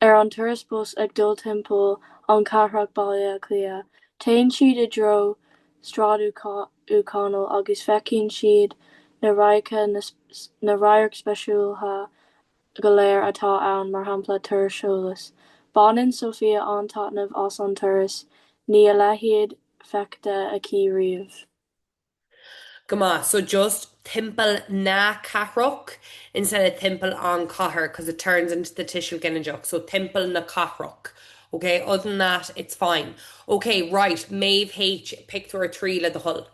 ar an turas bus ag dul timpeall an carrach baile clia. Téann siad I dtreo stradú úcánal agus feicfinn siad na radharc speisiúltha go léir atá ann mar shampla turas seolas. Baineann Sophia an taitneamh as an turas, ní a leithéad feicthe aici riamh. Gama, so just timple na carrock instead of timple on cahar because it turns into the tissue ginnajuk. So timple na carrock. Okay, other than that, it's fine. Okay, right. Maeve H picked her a tree le the hull.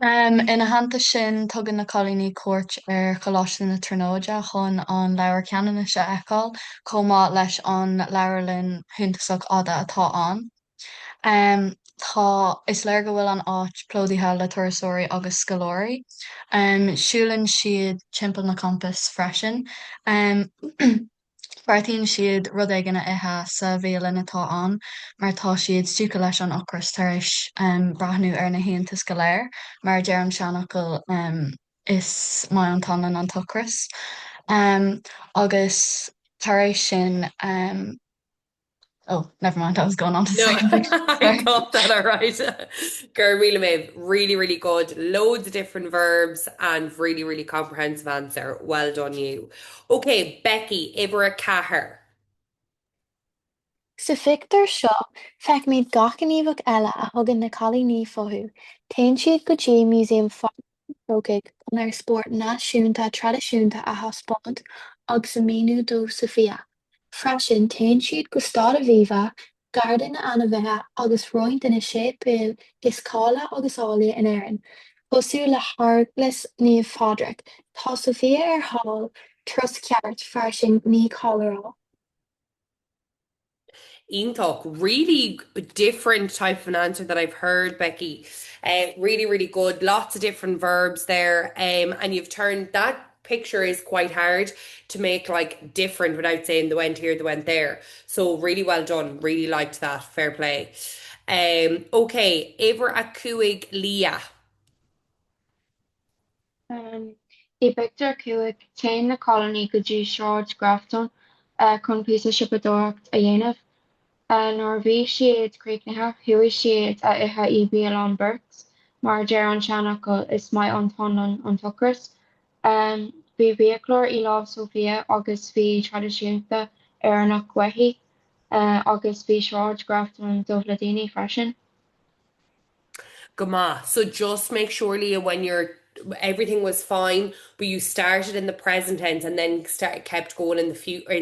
Ina hananta sin tugann na colíní cuairt ar choláiste na tróide chun an leabhar ceannaine se eáil comá leis an leabharlinn shuntasach fhada atá ann. Tá is léir go bhfuil an áit plódaithe le turasóirí agus scalóirí. Siúlann siad timpeall na campus freisin. Beartaíonn siad rud éigeanna ithe sa bhéalainn atá ann, mar tá siad stiúca leis an ocras tar éis brathnú ar na haontas go léir, mar deir an seanachil is mai an tanan an tucras. Agus tar éis sin oh, never mind. I was going on to the No, second picture. I Sorry. got that all right. Girl, really, Maeve, really, really good. Loads of different verbs and really, really comprehensive answer. Well done, you. Okay, Becky, Ibra Caher. Sa fictar seo, feicimid gach gníomhach eile a thugann na colíní fothú. Téann siad go dtí Muséum Fhógaigh an ar spórt náisiúnta traidisiúnta a thaispeáint agus sa míniú dó Sophia. Freisin téann siad go Stáda Bhíomha, Garda na Ainmhithe agus roinnt ina séipéal is cála agus ála in Éireann. Cosú le Harglas Níomh Phadrich, tá Sophia ar hall tros ceart freisin ní cálará. Talk, really different type of an answer that I've heard, Becky. Really, really good. Lots of different verbs there. And you've turned that picture is quite hard to make like different without saying the went here, the went there. So really well done. Really liked that. Fair play. Okay, Ever a Cuig Leah. I picture cuaig téann na colony go dtí Shráid Grafton chun píosa sipadóireacht a dhéanamh. Nuair bhí siad críochnatha, thuaidh siad a ithe ibi an Burks, mar deir an seanachil is mai an tanan an tucras. Bhí béiclór i lámh Sofia agus bhí traidisiúnta ar nach gcuirfí agus bhí sráid grafton dubh le daoine freisin. Gama. So just make sure, Leah, when everything was fine, but you started in the present tense and then kept going in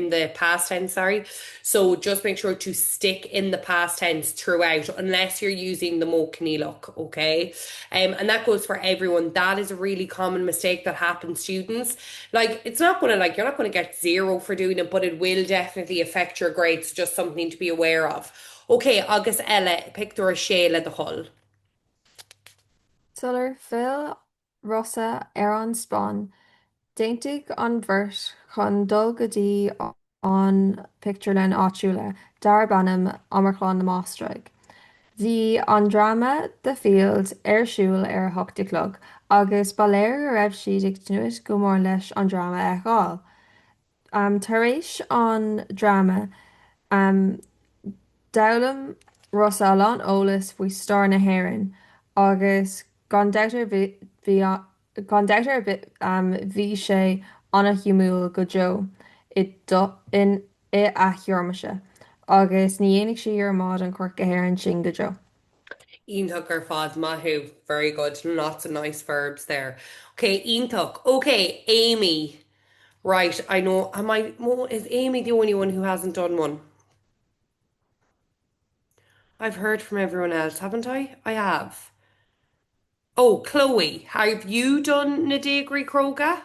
the past tense, sorry. So just make sure to stick in the past tense throughout, unless you're using the mo look, okay? And that goes for everyone. That is a really common mistake that happens, students. Like, it's not gonna, like, you're not gonna get 0 for doing it, but it will definitely affect your grades. Just something to be aware of. Okay, agus Ella, picture a Shayla the hull. Sular Phil Rosa ar an spáin, déantaigh an bhirt chun dul go dtí an pictiúir len áitiúla dar bannam amarchlán na mástraig. Bhí an drama The Field ar siúl ar 8 agus ba léir go raibh siad ag nuait go mór leis an drama a gháil. Tar éis an drama, d'fhoghlaim Rosa an eolas faoi Stair na hÉireann, agus gan deirtear bhí sé anna hiúil go Joe in a thiormaise, agus ní dhéanamh sí ar mád an Corc a hÉireann sin go Joe. Iontuk ar fad mahu. Very good. Lots of nice verbs there. Okay, Iontuk. Okay, Amy. Right, I know. Is Amy the only one who hasn't done one? I've heard from everyone else, haven't I? I have. Oh, Chloe, have you done na Déagri Croga?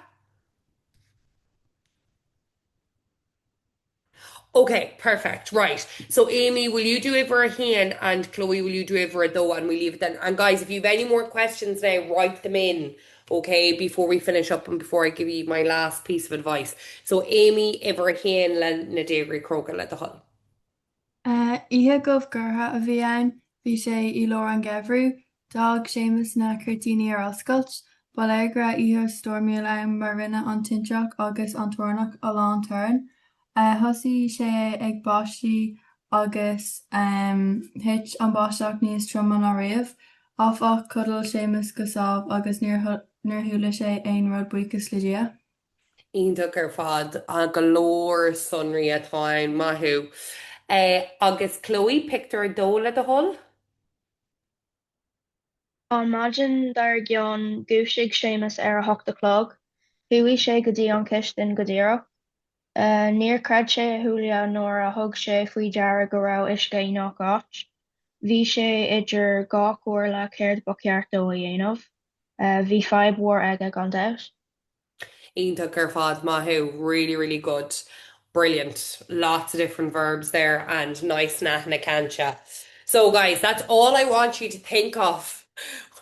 Okay, perfect. Right. So Amy, will you do it for a hand, and Chloe, will you do it for a though, and we leave it then. And guys, if you have any more questions now, write them in, okay, before we finish up and before I give you my last piece of advice. So Amy, if a hand len na Déagri Croga le the hull. Ihe gomh gurtha a bhí ann, bhí sé i lár an gebrú, d'fhág Séamus na curtíní ar oscailt, ba léir gra ihe stormiúil ann mar rinne an tinteach agus an tuarnach a lán tuireann. Thosaigh sé ag báistí agus hit an báisteach níos trúman á riamh, áfach cuddal Séamus go sábh agus níor thula sé aon rud buíochas le dia. Iontuk ar fad a galore sunrí atáin mahu. Agus Chloe picked her dole at the hull. Imagine dar gceann gúisigh Séamus ar a 8 Thuaigh sé go dtí an ciste go díreach. Níor craid sé a thuaille nuair a thug sé faoi deara go raibh uisce nach áit. Bhí sé idir 2 uair le céard ba ceart dó a dhéanamh. Bhí 5 uair aige gan dabhas. Iontuk ar fad mahu. Really, really good. Brilliant. Lots of different verbs there and nice nahna cancha. So guys, that's all I want you to think of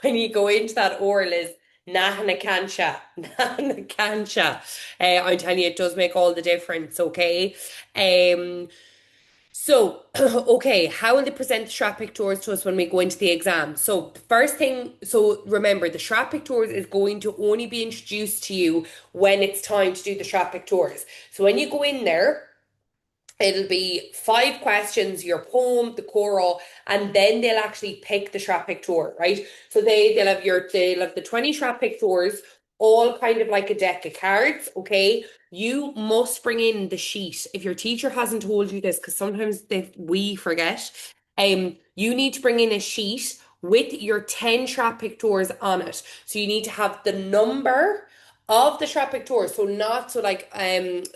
when you go into that oral is nahna cancha. Nahna cancha. I'm telling you, it does make all the difference, okay? So, okay, how will they present the Shrap Pictures to us when we go into the exam? So, the first thing, so remember, the Shrap Pictures is going to only be introduced to you when it's time to do the Shrap Pictures. So, when you go in there, it'll be 5 questions, your poem, the choral, and then they'll actually pick the Shrap Picture, right? So, they'll have the 20 Shrap Pictures, all kind of like a deck of cards, okay? You must bring in the sheet. If your teacher hasn't told you this, because sometimes we forget, you need to bring in a sheet with your 10 Shrap Pictures on it. So you need to have the number of the Shrap Pictures. So not so like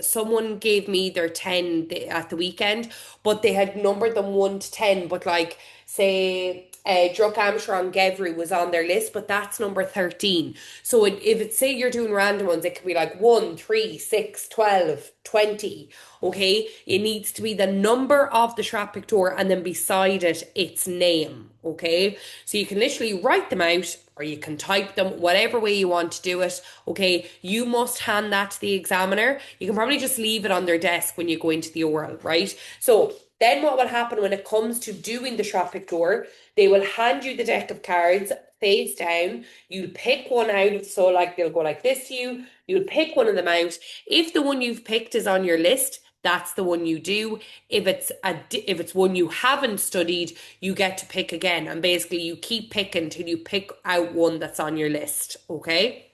someone gave me their 10 at the weekend, but they had numbered them 1 to 10, but like say Druck Armstrong Gevry was on their list, but that's number 13. So if it's, say you're doing random ones, it could be like 1, 3, 6, 12, 20. Okay, it needs to be the number of the Shrap Picture and then beside it, its name. Okay, so you can literally write them out or you can type them, whatever way you want to do it. Okay, you must hand that to the examiner. You can probably just leave it on their desk when you go into the oral, right? So then what will happen when it comes to doing the Shrap Picture, they will hand you the deck of cards face down. You'll pick one out. So like they'll go like this to you. You'll pick one of them out. If the one you've picked is on your list, that's the one you do. If it's one you haven't studied, you get to pick again. And basically you keep picking till you pick out one that's on your list. Okay?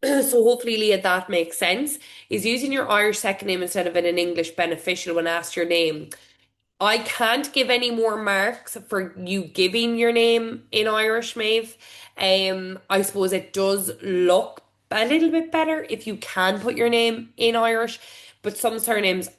So hopefully, Leah, that makes sense. Is using your Irish second name instead of an English beneficial when asked your name? I can't give any more marks for you giving your name in Irish, Maeve. I suppose it does look a little bit better if you can put your name in Irish, but some surnames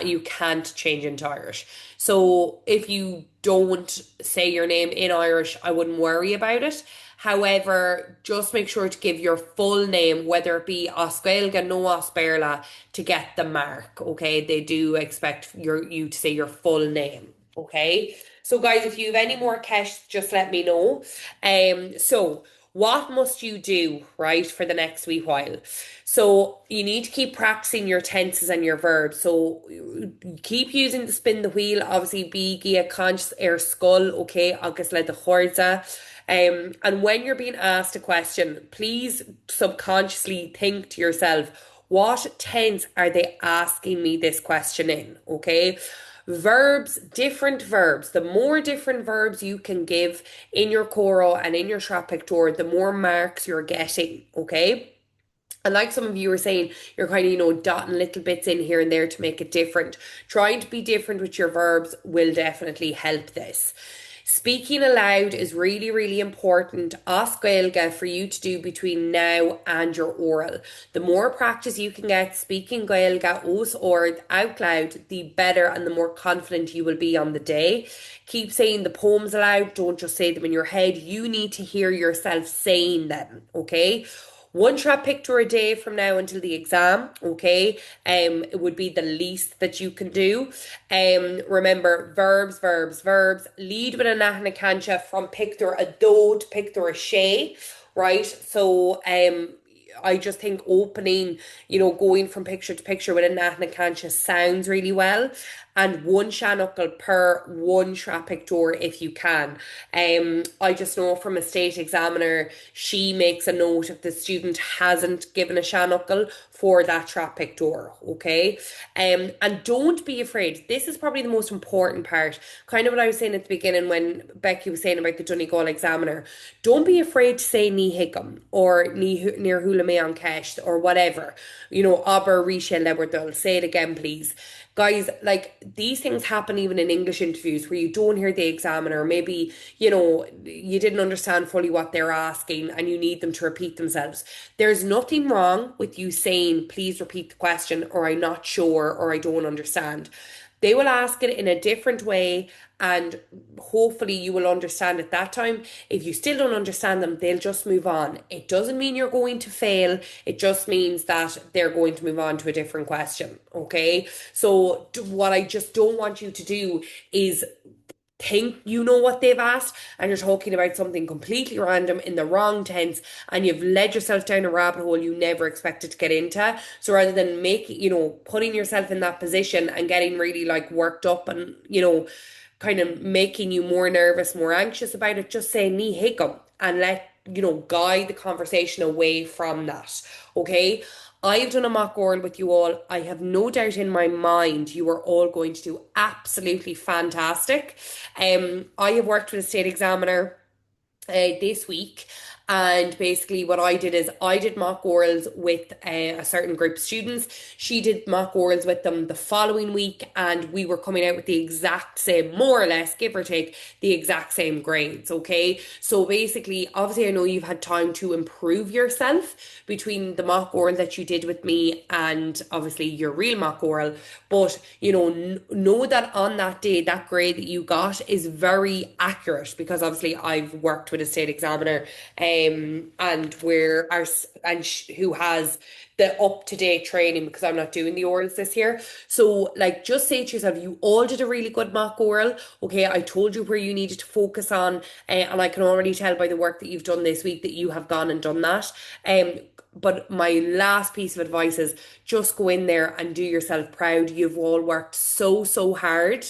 you can't change into Irish. So if you don't say your name in Irish, I wouldn't worry about it. However, just make sure to give your full name, whether it be Oscailga, no Osberla, to get the mark. Okay, they do expect you to say your full name. Okay, so guys, if you have any more questions, just let me know. So what must you do, right, for the next wee while? So you need to keep practicing your tenses and your verbs. So keep using the spin the wheel, obviously be gia conscious air skull, okay, agus le the chorza. And when you're being asked a question, please subconsciously think to yourself, what tense are they asking me this question in? Okay. Verbs, different verbs. The more different verbs you can give in your choro and in your Shrap Pictor, the more marks you're getting. Okay. And like some of you were saying, you're kind of, dotting little bits in here and there to make it different. Trying to be different with your verbs will definitely help this. Speaking aloud is really, really important, as Gaeilge, for you to do between now and your oral. The more practice you can get speaking Gaeilge os or out loud, the better and the more confident you will be on the day. Keep saying the poems aloud, don't just say them in your head. You need to hear yourself saying them, okay? One Shrap Pictor a day from now until the exam, okay? It would be the least that you can do. Remember, verbs, verbs, verbs. Lead with a nachna cancha from Pictor a do to Pictor a she, right? So, I just think opening, going from picture to picture with a nachna cancha sounds really well. And one shanukkel per one Shrap Pictor if you can. I just know from a state examiner, she makes a note if the student hasn't given a shanukkel for that Shrap Pictor, okay? And don't be afraid. This is probably the most important part. Kind of what I was saying at the beginning when Becky was saying about the Donegal examiner. Don't be afraid to say ni hickum or ni near hula me an kesh or whatever. Aber risha leberdul. Say it again, please. Guys, like these things happen even in English interviews where you don't hear the examiner. Maybe, you didn't understand fully what they're asking and you need them to repeat themselves. There's nothing wrong with you saying, please repeat the question, or I'm not sure, or I don't understand. They will ask it in a different way and hopefully you will understand at that time. If you still don't understand them, they'll just move on. It doesn't mean you're going to fail. It just means that they're going to move on to a different question. Okay. So what I just don't want you to do is think you know what they've asked and you're talking about something completely random in the wrong tense and you've led yourself down a rabbit hole you never expected to get into. So rather than putting yourself in that position and getting really like worked up and, kind of making you more nervous, more anxious about it, just say ni hiccup and let, guide the conversation away from that. Okay. I've done a mock oral with you all. I have no doubt in my mind you are all going to do absolutely fantastic. I have worked with a state examiner this week. And basically what I did is I did mock orals with a certain group of students. She did mock orals with them the following week and we were coming out with the exact same, more or less, give or take, the exact same grades, okay? So basically, obviously I know you've had time to improve yourself between the mock oral that you did with me and obviously your real mock oral. But, know that on that day, that grade that you got is very accurate because obviously I've worked with a state examiner and who has the up-to-date training because I'm not doing the orals this year. So like just say to yourself, you all did a really good mock oral. Okay, I told you where you needed to focus on and I can already tell by the work that you've done this week that you have gone and done that. But my last piece of advice is just go in there and do yourself proud. You've all worked so, so hard.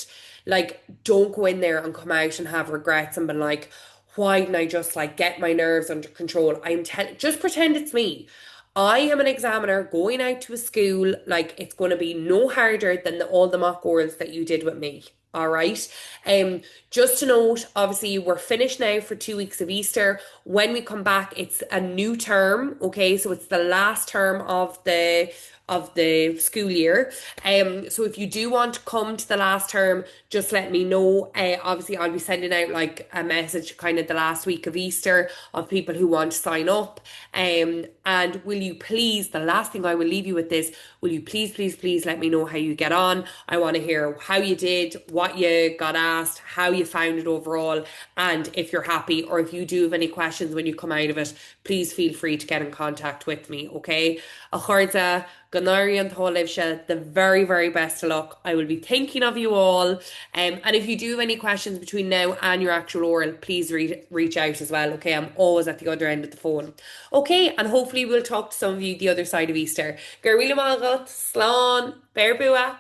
Like don't go in there and come out and have regrets and be like, why didn't I just like get my nerves under control? Just pretend it's me. I am an examiner going out to a school. Like it's going to be no harder than all the mock orals that you did with me. All right. Just to note, obviously, we're finished now for 2 weeks of Easter. When we come back, it's a new term. Okay, so it's the last term of the school year. So if you do want to come to the last term, just let me know. Obviously, I'll be sending out like a message kind of the last week of Easter of people who want to sign up. And will you please, the last thing I will leave you with this, will you please let me know how you get on? I want to hear how you did, what you got asked, how you found it overall, and if you're happy, or if you do have any questions when you come out of it, please feel free to get in contact with me, okay? A chuirde, Ganari and Tholivsha, the very best of luck. I will be thinking of you all. And if you do have any questions between now and your actual oral, please reach out as well. Okay, I'm always at the other end of the phone. Okay, and hopefully we'll talk to some of you the other side of Easter. Gerwila Malgot, Slán, Berbua.